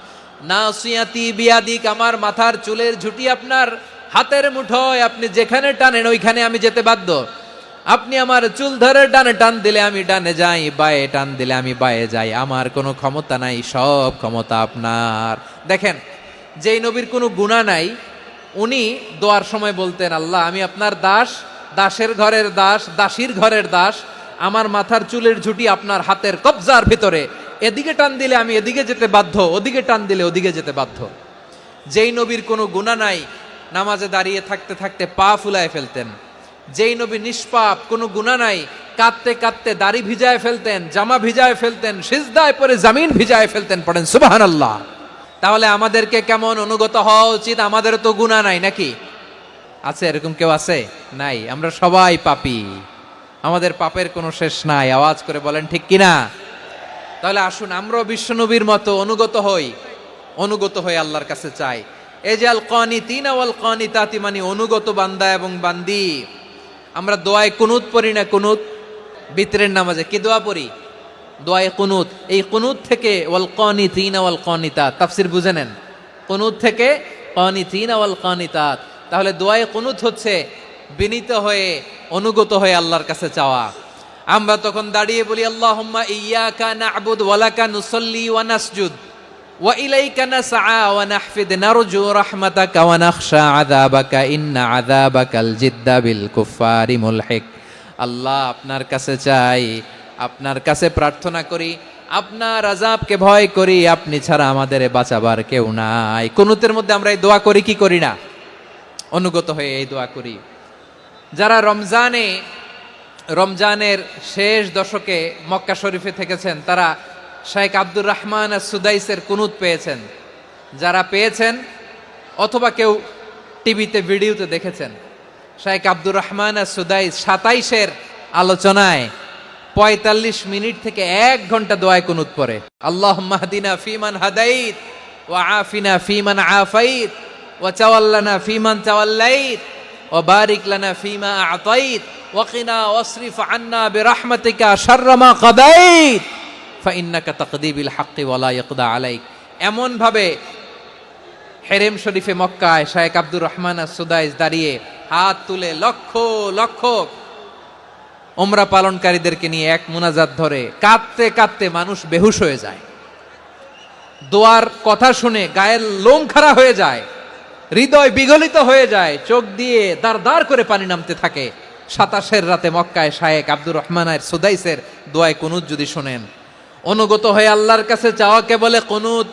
নাসিয়াতি বিয়াদিক, আমার মাথার চুলের ঝুঁটি আপনার হাতের মুঠোয়, আপনি যেখানে টানেন ওইখানে আমি যেতে বাধ্য। আপনি আমার চুল ধরে ডানে টান দিলে আমি ডানে যাই, বায়ে টান দিলে আমি বায়ে যাই। আমার কোনো ক্ষমতা নাই, সব ক্ষমতা আপনার। দেখেন, যেই নবীর কোনো গুনাহ নাই, উনি দোয়ার সময় বলতেন, আল্লাহ আমি আপনার দাস, দাসের ঘরের দাস, দাসীর ঘরের দাস। আমার মাথার চুলের ঝুঁটি আপনার হাতের কবজার ভিতরে, এদিকে টান দিলে আমি এদিকে যেতে বাধ্য, ওদিকে টান দিলে ওদিকে যেতে বাধ্য। যেই নবীর কোনো গুনাহ নাই, নামাজে দাঁড়িয়ে থাকতে থাকতে পা ফুলায় ফেলতেন। যেই নবী নিষ্পাপ, কোনো গুনাহ নাই, কাঁদতে কাঁদতে দাড়ি ভিজায় ফেলতেন, জামা ভিজায় ফেলতেন, সিজদায় পরে জমিন ভিজায় ফেলতেন। পড়েন সুবহানাল্লাহ। তাহলে আমাদেরকে কেমন অনুগত হওয়া উচিত? আমাদেরও তো গুনাহ নাই নাকি? আছে এরকম কেউ? আছে? নাই। আমরা সবাই পাপী, আমাদের পাপের কোনো শেষ নাই। আওয়াজ করে বলেন ঠিক কিনা? তাহলে আসুন আমরাও বিশ্বনবীর মতো অনুগত হই, অনুগত হয়ে আল্লাহর কাছে চাই। এই যে আল কানিতিনা ওয়াল কানিতাতি, মানে অনুগত বান্দা এবং বান্দি। আমরা দোয়ায় কুনুত পড়ি না? কুনুত বিতরের নামাজে কি দোয়া পড়ি? দোয়ায়ে কুনুত। এই কুনুত থেকে ওয়াল কানিতিনা ওয়াল কানিতাত, তাফসীর বুঝে নেন। কুনুত থেকে কানিতিনা ওয়াল কানিতাত। তাহলে দোয়ায়ে কুনুত হচ্ছে বিনীত হয়ে, অনুগত হয়ে আল্লাহর কাছে চাওয়া। আমরা তখন দাঁড়িয়ে বলি, আল্লাহুম্মা ইয়্যাকা না'বুদু ওয়া লাকা নুসাল্লি ওয়া নাসজুদ ওয়া ইলাইকা নাসআ ওয়া নাহফিদ নারজু রাহমাতাকা ওয়া নাখশা আযাবাকা ইন্না আযাবাকাল জিদ্দা বিল কুফফারি মুলহিক। আল্লাহ আপনার কাছে চাই, আপনার কাছে প্রার্থনা করি, আপনার আযাবকে ভয় করি, আপনি ছাড়া আমাদের বাঁচাবার কেউ নাই। কুনুতের মধ্যে আমরা এই দোয়া করি কি করি না? অনুগত হয়ে এই দোয়া করি। যারা রমজানের শেষ দশকে মক্কা শরীফে থেকেছেন, তারা শাইখ আব্দুর রহমান সুদাইসের কুনুত পেয়েছেন। যারা পেয়েছেন অথবা কেউ টিভিতে ভিডিওতে দেখেছেন, শাইখ আব্দুর রহমান সুদাইস 27-এর আলোচনায় 45 মিনিট থেকে 1 ঘন্টা দোয়ায় কুনুত পড়ে। আল্লাহুম্মা হদিনা ফিমান হাদাইত ওয়া আফিনা ফিমান আফাইত ওয়া তাওয়াল্লানা ফিমান তাওয়াল্লাইত ওয়া বারিক লানা ফিমা আ'তাইত ওয়া কিনা ওয়াসরিফ আন্না বিরহমাতিকা শাররা মা কাদাইত ফাইন্নাকা তাকদি বিল হাক্কি ওয়া লা ইয়াকদা আলাইক। এমন ভাবে হেরেম শরীফে মক্কায় শাইখ আব্দুর রহমান সুদাইস দাঁড়িয়ে হাত তুলে লক্ষ লক্ষ ওমরা পালনকারীদেরকে নিয়ে এক মুনাজাত ধরে কাঁদতে কাঁদতে মানুষ বেহুশ হয়ে যায়, দোয়ার কথা শুনে গায়ের লোম খাড়া হয়ে যায়, হৃদয় বিগলিত হয়ে যায়, চোখ দিয়ে দাঁড় দাঁড় করে পানি নামতে থাকে। 27 রাতে মক্কায় শায়েখ আব্দুর রহমানের সুদাইসের দোয়ায় কুনুত যদি শোনেন, অনুগত হয়ে আল্লাহর কাছে চাওয়াকে বলে কুনুত।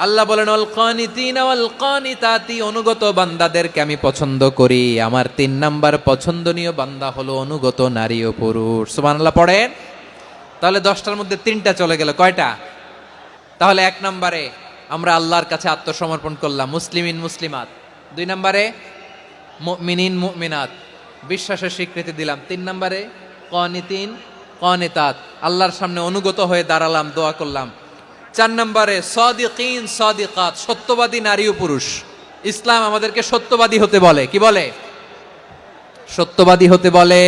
আল্লাহ বলেন আল কানিতিনা ওয়াল কানিতাতি, অনুগত বান্দাদেরকে আমি পছন্দ করি। আমার 3 নাম্বার পছন্দনীয় বান্দা হলো অনুগত নারী ও পুরুষ। সুবহানাল্লাহ পড়েন। তাহলে 10টার মধ্যে 3টা চলে গেল, কয়টা? তাহলে 1 নম্বরে আমরা আল্লাহর কাছে আত্মসমর্পণ করলাম, মুসলিমিন মুসলিমাত। 2 নম্বরে মুমিনিন মুমিনাত, বিশ্বাসের স্বীকৃতি দিলাম। 3 নম্বরে কানিতিন কানিতাত, আল্লাহর সামনে অনুগত হয়ে দাঁড়ালাম, দোয়া করলাম। 4 নম্বরে সাদিকিন সাদিকাত, সত্যবাদী নারী ও পুরুষ। ইসলাম আমাদেরকে সত্যবাদী হতে বলে। কি বলে? সত্যবাদী হতে বলে,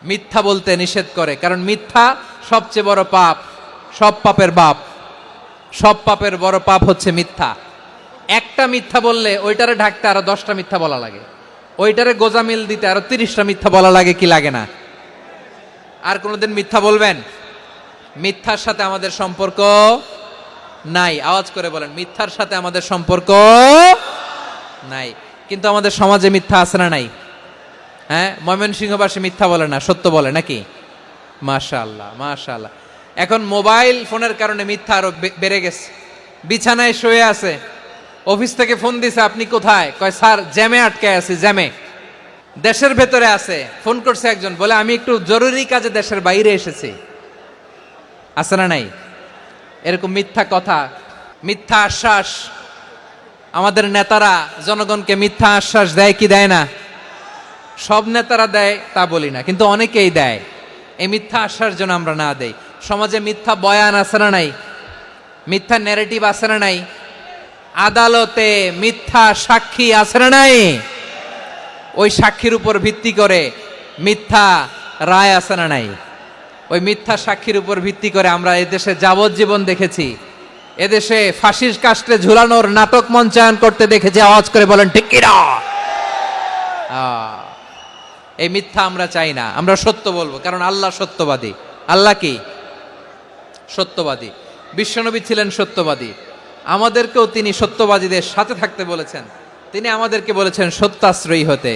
মিথ্যা বলতে নিষেধ করে। কারণ মিথ্যা সবচেয়ে বড় পাপ, সব পাপের বাপ। সব পাপের বড় পাপ হচ্ছে মিথ্যা। একটা মিথ্যা বললে ওইটারে ঢাকতে আরো 10টা মিথ্যা বলা লাগে, ওইটারে গোজামিল দিতে আরো 30টা মিথ্যা বলা লাগে, কি লাগে না? আর কোনোদিন মিথ্যা বলবেন? মিথ্যার সাথে আমাদের সম্পর্ক নাই। আওয়াজ করে বলেন, মিথ্যার সাথে আমাদের সম্পর্ক নাই। কিন্তু আমাদের সমাজে মিথ্যা আছে না নাই? হ্যাঁ, ময়মনসিংহবাসী মিথ্যা বলে না, সত্য বলে নাকি? মাশাআল্লাহ মাশাআল্লাহ। এখন মোবাইল ফোনের কারণে মিথ্যা আরো বেড়ে গেছে। বিছানায় শুয়ে আছে, অফিস থেকে ফোন দিছে, আপনি কোথায়? কয় স্যার জ্যামে আটকে আছি, জ্যামে। দেশের ভেতরে আছে, ফোন করছে একজন, বলে আমি একটু জরুরি কাজে দেশের বাইরে এসেছি। আছে না নাই? এরকম মিথ্যা কথা, মিথ্যা আশ্বাস। আমাদের নেতারা জনগণকে মিথ্যা আশ্বাস দেয় কি দেয় না? সব নেতারা দেয় তা বলি না, কিন্তু অনেকেই দেয়। এই মিথ্যা আশ্বাস যেন আমরা না দেই। সমাজে মিথ্যা বয়ান আছে না নাই? মিথ্যা ন্যারেটিভ আছে না নাই? আদালতে মিথ্যা সাক্ষী আছে না নাই? ওই সাক্ষীর উপর ভিত্তি করে মিথ্যা রায় আছে না নাই? ওই মিথ্যা সাক্ষীর উপর ভিত্তি করে আমরা এদেশে যাবজ্জীবন দেখেছি, এদেশে ফাঁসির কাস্টে ঝুলানোর নাটক মঞ্চায়ন করতে দেখেছি। আওয়াজ করে বলেন ঠিক কিনা? এই মিথ্যা আমরা চাই না, আমরা সত্য বলবো, কারণ আল্লাহ সত্যবাদী। আল্লাহ কি? সত্যবাদী। বিশ্বনবী ছিলেন সত্যবাদী, আমাদেরকেও তিনি সত্যবাদীদের সাথে থাকতে বলেছেন। তিনি আমাদেরকে বলেছেন সত্যাশ্রয়ী হতে।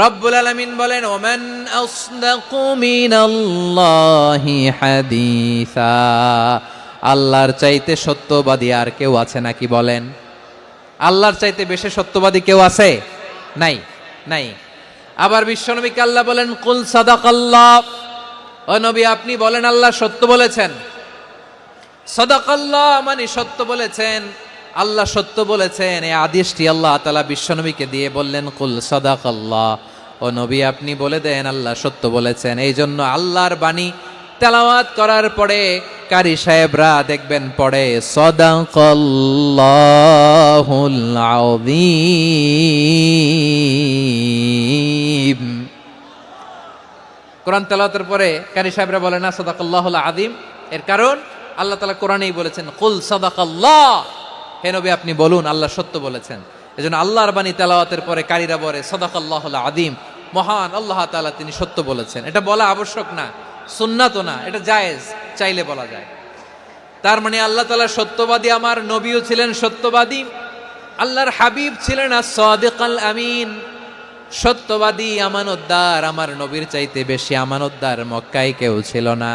রব্বুল আলামিন বলেন ওমান আসদাকু মিনাল্লাহি হাদিসা, আল্লাহর চাইতে সত্যবাদী আর কেউ আছে নাকি বলেন? আল্লাহর চাইতে বেশি সত্যবাদী কেউ আছে? নাই, নাই। আবার বিশ্বনবীকে আল্লাহ বলেন কুল সাদাকাল্লাহ, ও নবী আপনি বলেন আল্লাহ সত্য বলেছেন। সাদাকাল্লাহ মানে সত্য বলেছেন, আল্লাহ সত্য বলেছেন। এই আদেশটি আল্লাহ তাআলা বিশ্বনবীকে দিয়ে বললেন কুল সাদাকাল্লাহ, ও নবী আপনি বলে দেন আল্লাহ সত্য বলেছেন। এই জন্য আল্লাহর বাণী তেলাওয়াত করার পরে কারি সাহেবরা দেখবেন পড়ে সাদাকাল্লাহুল আযীম। কোরআন তেলাওয়াতের পরে কারি সাহেবরা বলে না সাদাকাল্লাহুল আযীম। এর কারণ আল্লাহ তাআলা কোরআনেই বলেছেন কুল সাদাকাল্লাহ, হে নবী আপনি বলুন আল্লাহ সত্য বলেছেন। এজন্য আল্লাহর বাণী তেলাওয়াতের পরে কারীরা বলে সাদাকাল্লাহুল আযীম, মহান আল্লাহ তাআলা তিনি সত্য বলেছেন। এটা বলা আবশ্যক না, সুন্নাতও না, এটা জায়েজ, চাইলে বলা যায়। তার মানে আল্লাহ তাআলা সত্যবাদী, আমার নবীও ছিলেন সত্যবাদী, আল্লাহর হাবিব ছিলেন as-সাদিকাল আমিন, সত্যবাদী আমানতদার। আমার নবীর চাইতে বেশি আমানতদার মক্কায় কেউ ছিল না,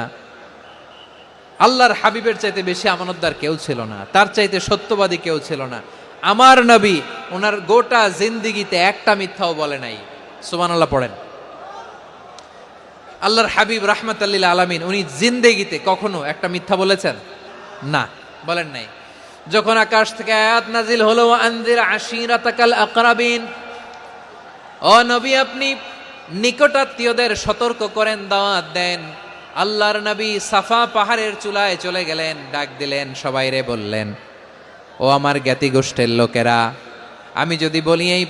আল্লাহর হাবিবের চাইতে বেশি আমানতদার কেউ ছিল না, তার চাইতে সত্যবাদী কেউ ছিল না। আমার নবী ওনার গোটা জিন্দিগিতে একটা মিথ্যাও বলে নাই। সুবহানাল্লাহ পড়েন। আল্লাহর হাবিব রাহমাতাল লিল আলামিন উনি জিন্দেগিতে কখনো একটা মিথ্যা বলেছেন? না, বলেন নাই। যখন আকাশ থেকে আয়াত নাজিল হলো আনজির আশিরাতাকাল আকরাবিন, ও নবী আপনি নিকটাত্মীয়দের সতর্ক করেন, দাওয়াত দেন। আল্লাহর নবী সাফা পাহাড়ের চূড়ায় চলে গেলেন, ডাক দিলেন, সবাই রে বললেন ও আমার জ্ঞাতি গোষ্ঠীর লোকেরা, আমি যদি বলি এই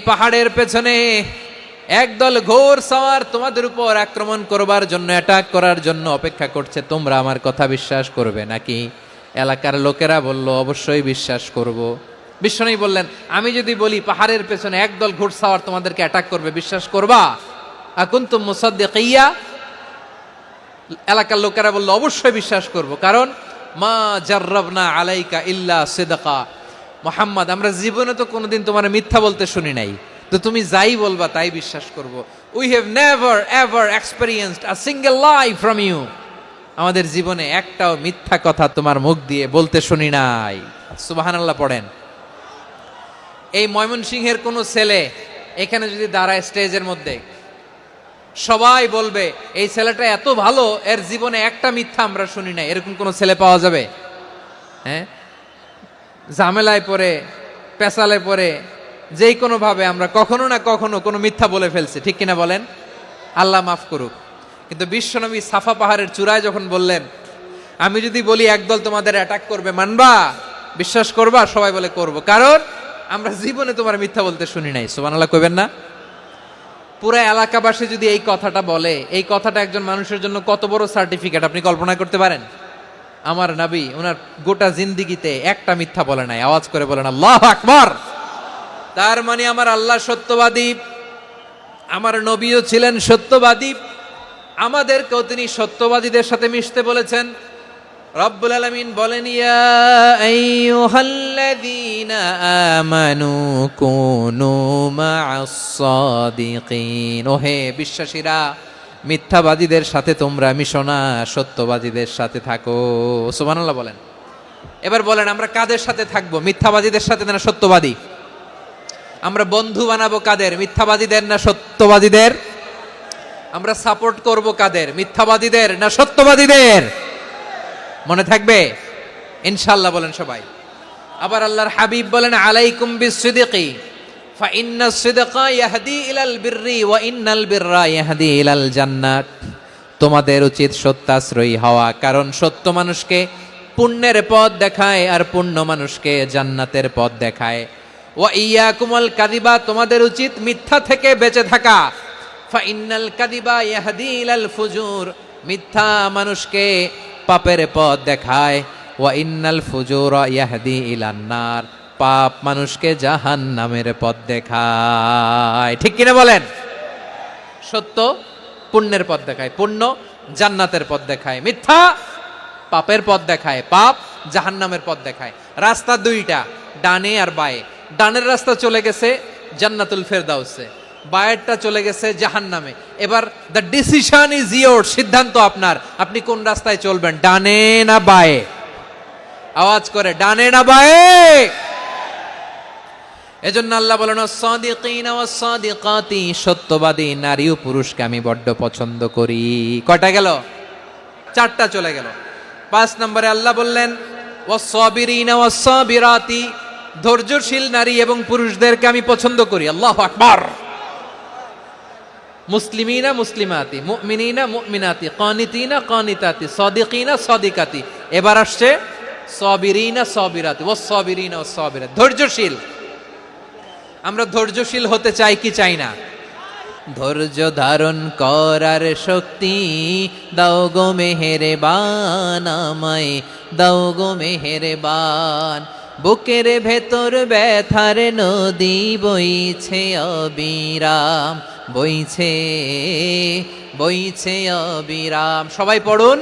পাহাড়ের পেছনে একদল ঘোর সওয়ার তোমাদের উপর আক্রমণ করবার জন্য, অ্যাটাক করার জন্য অপেক্ষা করছে, তোমরা আমার কথা বিশ্বাস করবে নাকি? এলাকার লোকেরা বলল অবশ্যই বিশ্বাস করব। বিশ্বনবী বললেন আমি যদি বলি পাহাড়ের পেছনে একদল ঘোর সওয়ার তোমাদেরকে অ্যাটাক করবে, বিশ্বাস করবা? আকুনতুম মুসাদ্দিকিয়া, এলাকার লোকেরা বলল অবশ্যই বিশ্বাস করব, কারণ মা জাররাবনা আলাইকা ইল্লা সিদকা, মুহাম্মদ আমরা জীবনে তো কোনোদিন তোমার মিথ্যা বলতে শুনি নাই, তো তুমি যাই বলবা তাই বিশ্বাস করব। We have never ever experienced a single lie from you, আমাদের জীবনে একটাও মিথ্যা কথা তোমার মুখ দিয়ে বলতে শুনি নাই। সুবহানাল্লাহ পড়েন। এই ময়মনসিংহের কোনো ছেলে এখানে যদি দাঁড়ায় স্টেজের মধ্যে, সবাই বলবে এই ছেলেটা এত ভালো, এর জীবনে একটা মিথ্যা আমরা শুনি নাই, এরকম কোন ছেলে পাওয়া যাবে? হ্যাঁ, ঝামেলায় পড়ে, পেশালে পড়ে, যেই কোনো ভাবে আমরা কখনো না কখনো কোনো মিথ্যা বলে ফেলছি, ঠিক কিনা বলেন? আল্লাহ মাফ করুক। কিন্তু বিশ্বনবী সাফা পাহাড়ের চূড়ায় যখন বললেন, আমি যদি বলি একদল তোমাদের অ্যাটাক করবে, মানবা, বিশ্বাস করবা? সবাই বলে করব, কারণ আমরা জীবনে তোমার মিথ্যা বলতে শুনি নাই। সুবহানাল্লাহ কইবেন না? পুরা এলাকাবাসী যদি এই কথাটা বলে, এই কথাটা একজন মানুষের জন্য কত বড় সার্টিফিকেট আপনি কল্পনা করতে পারেন? আমার নবী ওনার গোটা জিন্দিগিতে একটা মিথ্যা বলে নাই। আওয়াজ করে বলেন আল্লাহু আকবার। তার মানে আমার আল্লাহ সত্যবাদী, আমার নবীও ছিলেন সত্যবাদী, আমাদেরকেও তিনি সত্যবাদীদের সাথে মিশতে বলেছেন। রব্বুল আলামিন বলেন, ইয়া আইয়ুহাল্লাযীনা আমানু কুনু মা'আস সাদিকিন, ওহে বিশ্বাসীরা, মিথ্যাবাদীদের সাথে তোমরা মিশো না, সত্যবাদীদের সাথে থাকো। সুবহানাল্লাহ বলেন। এবার বলেন আমরা কাদের সাথে থাকবো? মিথ্যাবাদীদের সাথে না সত্যবাদী? আমরা বন্ধু বানাবো কাদের? মিথ্যাবাদীদের না সত্যবাদীদের? আমরা সাপোর্ট করব কাদের? মিথ্যাবাদীদের না সত্যবাদীদের? মনে থাকবে ইনশাআল্লাহ বলেন সবাই। আবার আল্লাহর হাবিব বলেন, আলাইকুম বিসসিদকি ফা ইন্নাস সিদকা ইয়াহদি ইলাল বিররি ওয়া ইন্নাল বিররা ইয়াহদি ইলাল জান্নাত। তোমাদের উচিত সত্যাশ্রয়ী হওয়া, কারণ সত্য মানুষকে পুণ্যের পথ দেখায় আর পুণ্য মানুষকে জান্নাতের পথ দেখায়। ওয়া ইয়াকুমুল কাযিবা, তোমাদের উচিত মিথ্যা থেকে বেঁচে থাকা। ফা ইন্নাল কাযিবা ইয়াহদি ইলাল ফুজুর, মিথ্যা মানুষকে পাপের পথ দেখায়। ওয়া ইন্নাল ফুজুরা ইয়াহদি ইলান নার, পাপ মানুষকে জাহান্নামের পথ দেখায়। ঠিক কিনা বলেন? সত্য পুণ্যের পথ দেখায়, পুণ্য জান্নাতের পথ দেখায়, মিথ্যা পাপের পথ দেখায়, পাপ জাহান্নামের পথ দেখায়। রাস্তা দুইটা, ডানে আর বায়ে। ডানের রাস্তা চলে গেছে জান্নাতুল ফেরদাউসে, বায়েরটা চলে গেছে জাহান্নামে। এবার দ্য ডিসিশন ইজ ইয়োর, সিদ্ধান্ত আপনার, আপনি কোন রাস্তায় চলবেন, ডানে না বায়ে? আওয়াজ করে, ডানে না বায়ে? এজন্য আল্লাহ বলেন, সাদিকিনা ওয়াস সাদিকাতি, সত্যবাদী নারী ও পুরুষকে আমি বড্ড পছন্দ করি। কয়টা গেল? চারটা চলে গেল। 5 নম্বরে আল্লাহ বললেন, ওয়াস সাবিরিনা ওয়াস সাবিরাতি, ধৈর্যশীল নারী এবং পুরুষদেরকে আমি পছন্দ করি। আল্লাহু আকবার। মুসলিমিনা মুসলিমাতি, মুমিনিনা মুমিনাতি, কানিতিনা কানিতাতি, সাদিকিনা সাদিকাতি। এবার আসছে সাবিরিনা সাবিরাতি, ওয়াস সাবিরিনা ওয়াস সাবিরাত, ধৈর্যশীল। আমরা ধৈর্যশীল হতে চাই কি চাই না? ধৈর্য ধারণ করার শক্তি দাও গো মেহেরবান, আমায় দাও গো মেহেরবান। বুকের ভেতর ব্যথার নদী বইছে অবিরাম, বইছে বইছে অবিরাম। সবাই পড়ুন,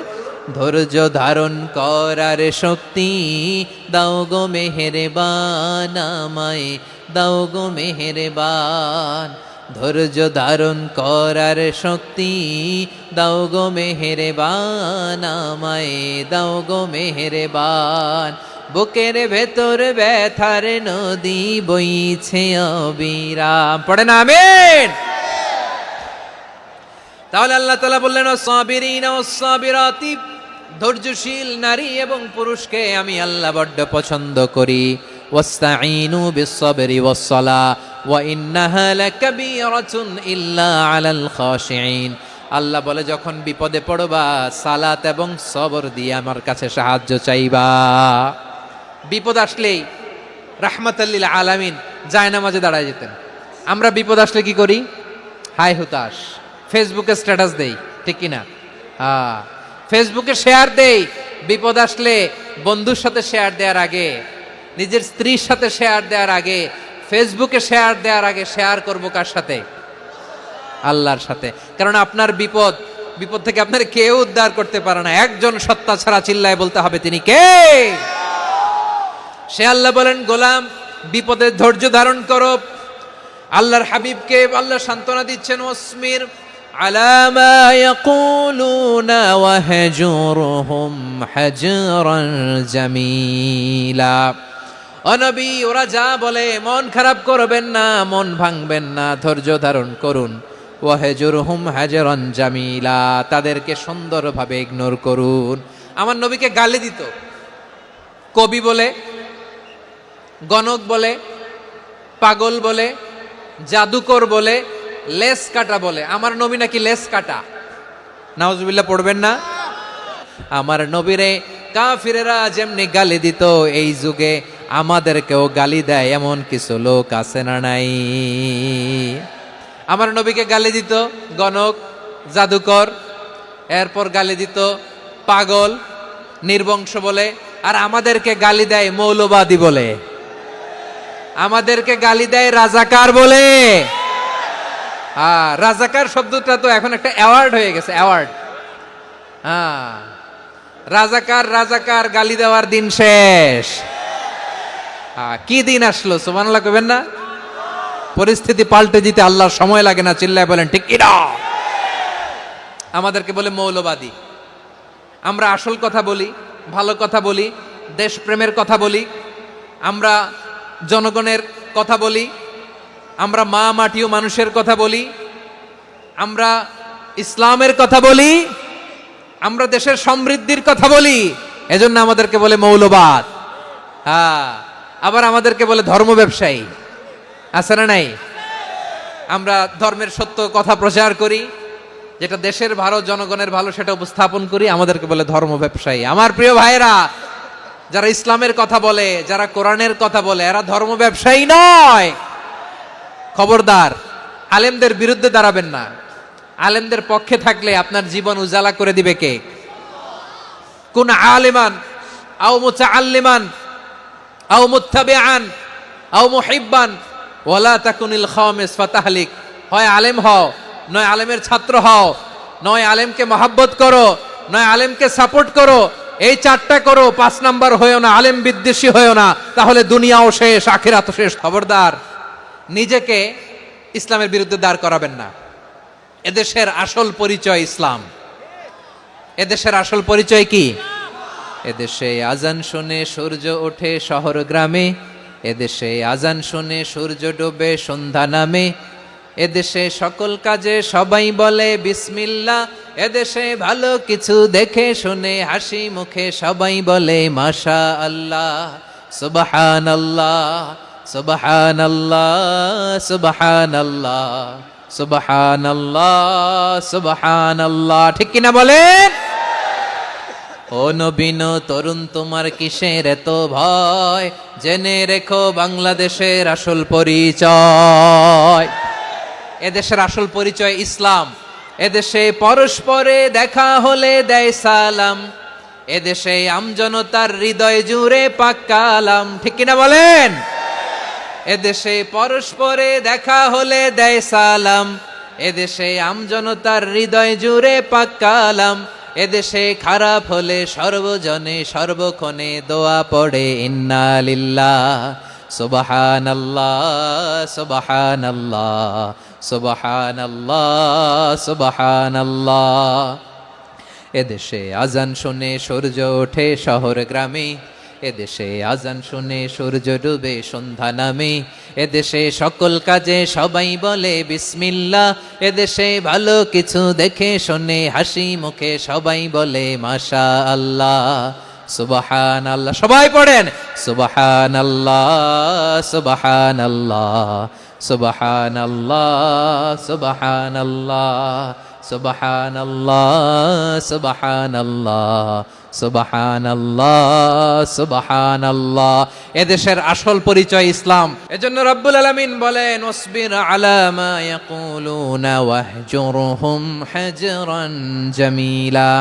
ধৈর্য ধারণ করার শক্তি দাও গো মেহেরবান, আমায় দাও গো মেহেরবান। ধৈর্য ধারণ করার শক্তি দাও গো মেহেরবান, আমায় দাও গো মেহেরবান। বুকের ভেতর ব্যথার নদী বইছে অবিরাম। পড়েন আমিন। তাহলে আল্লাহ তাআলা বললেন, সাবিরিনা ওয়াস সাবিরাতি, ধৈর্যশীল নারী এবং পুরুষকে আমি আল্লাহ বড্ড পছন্দ করি। ওয়াস্তাঈনু বিস-সাবরি ওয়াস-সালাহ ওয়া ইন্নাহা লাকাবীরাতুন ইল্লা আলাল খাশিঈন। আল্লাহ বলে, যখন বিপদে পড়বা সালাত এবং সবর দিয়ে আমার কাছে সাহায্য চাইবা। বিপদ আসলেই রাহমাতাল লিল আলামিন জায়নামাজে দাঁড়ায় যেতেন। আমরা বিপদ আসলে কি করি? হায় হুতাশ, ফেসবুকে স্ট্যাটাস দেই, ঠিক কিনা? হ্যাঁ, ফেসবুকে শেয়ার দেই। বিপদ আসলে বন্ধুর সাথে শেয়ার দেওয়ার আগে, নিজের স্ত্রীর সাথে শেয়ার দেওয়ার আগে, ফেসবুকে শেয়ার দেওয়ার আগে শেয়ার করব কার সাথে? আল্লাহর সাথে। কারণ আপনার বিপদ থেকে আপনার কেউ উদ্ধার করতে পারে না, একজন সত্তা ছাড়া। চিল্লায় বলতে হবে তিনি কে? সে আল্লাহ বলেন, গোলাম বিপদে ধৈর্য ধারণ করো। আল্লাহর হাবিবকে আল্লাহ সান্ত্বনা দিচ্ছেন, ওয়াসমির আলা মা ইয়াকুলুনা ওয়াহজুরহুম হাজরান জামিলা। ও নবী, ওরা যা বলে মন খারাপ করবেন না, মন ভাঙবেন না, ধৈর্য ধারণ করুন। ওয়াহজুরহুম হাজরান জামিলা, তাদেরকে সুন্দরভাবে ইগনোর করুন। আমার নবীকে গালি দিত কবি বলে, গণক বলে, পাগল বলে, জাদুকর বলে, লেস কাটা বলে। আমার নবী নাকি লেস কাটা? নাউজুবিল্লাহ পড়বেন না? আমার নবীরে কাফিরেরা যেমনি গালি দিত, এই যুগে আমাদেরকেও গালি দেয় এমন কিছু লোক আছে না নাই? আমার নবীকে গালি দিত গণক, জাদুকর, এরপর গালি দিত পাগল, নির্বংশ বলে, আর আমাদেরকে গালি দেয় মৌলবাদী বলে, আমাদেরকে গালি দেয় রাজাকার বলে। রাজাকার শব্দটা তো এখন একটা অ্যাওয়ার্ড হয়ে গেছে, অ্যাওয়ার্ড। রাজাকার রাজাকার গালি দেওয়ার দিন শেষ। কি দিন আসলো, সুবহানাল্লাহ কইবেন না? পরিস্থিতি পাল্টে দিতে আল্লাহর সময় লাগে না, চিল্লায় বলেন ঠিক কি না? আমাদেরকে বলে মৌলবাদী। আমরা আসল কথা বলি, ভালো কথা বলি, দেশপ্রেমের কথা বলি, আমরা জনগণের কথা বলি, আমরা মা মাটি ও মানুষের কথা বলি, আমরা ইসলামের কথা বলি, আমরা দেশের সমৃদ্ধির কথা বলি। এজন্য আমাদেরকে বলে মৌলবাদ। আবার আমাদেরকে বলে ধর্ম ব্যবসায়ী। আছে না নাই? আমরা ধর্মের সত্য কথা প্রচার করি, যেটা দেশের ভালো, জনগণের ভালো, সেটা উপস্থাপন করি, আমাদেরকে বলে ধর্ম ব্যবসায়ী। আমার প্রিয় ভাইরা, যারা ইসলামের কথা বলে, যারা কোরআনের কথা বলে, এরা ধর্ম ব্যবসায়ী নয়। খবরদার, আলেমদের বিরুদ্ধে দাঁড়াবেন না। আলেমদের পক্ষে থাকলে আপনার জীবন উজালা করে দিবে কে? কুন আলিমান আও মুতাআল্লিমান আও মুত্তাবিআন আও মুহিব্বান ওয়ালা তাকুনিল খামিস ফাতাহলিক। হয় আলেম হও, নয় আলেমের ছাত্র হও, নয় আলেমকে মহব্বত করো, নয় আলেমকে সাপোর্ট করো। এই চারটা করো, 5 নাম্বার হয়েও না, আলেম বিদ্বেষী হয়েও না, তাহলে দুনিয়াও শেষ, আখিরাতও শেষ। খবরদার, নিজেকে ইসলামের বিরুদ্ধে দাঁড় করাবেন না। এদেশের আসল পরিচয় ইসলাম। এদেশের আসল পরিচয় কি? এদেশে আজান শুনে সূর্য ওঠে শহর গ্রামে, এদেশে আজান শুনে সূর্য ডোবে সন্ধ্যা নামে, এদেশে সকল কাজে সবাই বলে বিসমিল্লাহ, এদেশে ভালো কিছু দেখে শুনে হাসি মুখে সবাই বলে মাশা আল্লাহ, সুবহানাল্লাহ, সুবহানাল্লাহ, সুবহানাল্লাহ, সুবহানাল্লাহ, সুবহানাল্লাহ। ঠিক কিনা বলেন? ও নবীন তরুণ, তোমার কিসের এত ভয়? জেনে রেখো বাংলাদেশের আসল পরিচয়। এদেশের আসল পরিচয় ইসলাম। এদেশে পরস্পরে দেখা হলে দেয় সালাম, এদেশে আমজনতার হৃদয় জুড়ে পাক কালাম। ঠিক কিনা বলেন? এদেশে পরস্পরে দেখা হলে দেয় সালাম, এদেশে আমজনতার হৃদয় জুড়ে পাক কালাম, এদেশে খারাপ হলে সর্বজনে সর্বক্ষণে দোয়া পড়ে ইন্না লিল্লাহ, সুবহানাল্লাহ, সুবহানাল্লাহ, সুবহানাল্লাহ, সুবহানাল্লাহ। এদেশে আজান শুনে সূর্য ওঠে শহর গ্রামে, এদেশে আজান শুনে সূর্য ডুবে সন্ধ্যা নামে, এদেশে সকল কাজে সবাই বলে বিসমিল্লাহ, এদেশে ভালো কিছু দেখে শুনে হাসি মুখে সবাই বলে মাশা আল্লাহ, সুবহানাল্লাহ। সবাই পড়েন সুবহানাল্লাহ, সুবহানাল্লাহ, সুবহানাল্লাহ, সুবহানাল্লাহ, সুবহানাল্লাহ, সুবহানাল্লাহ, সুবহানাল্লাহ, সুবহানাল্লাহ। এদেশের আসল পরিচয় ইসলাম। এজন্য রব্বুল আলামিন বলেন ওয়াসবির আলা মা ইয়াকুলুনা ওয়াহজুরহুম হাজরান জামিলা।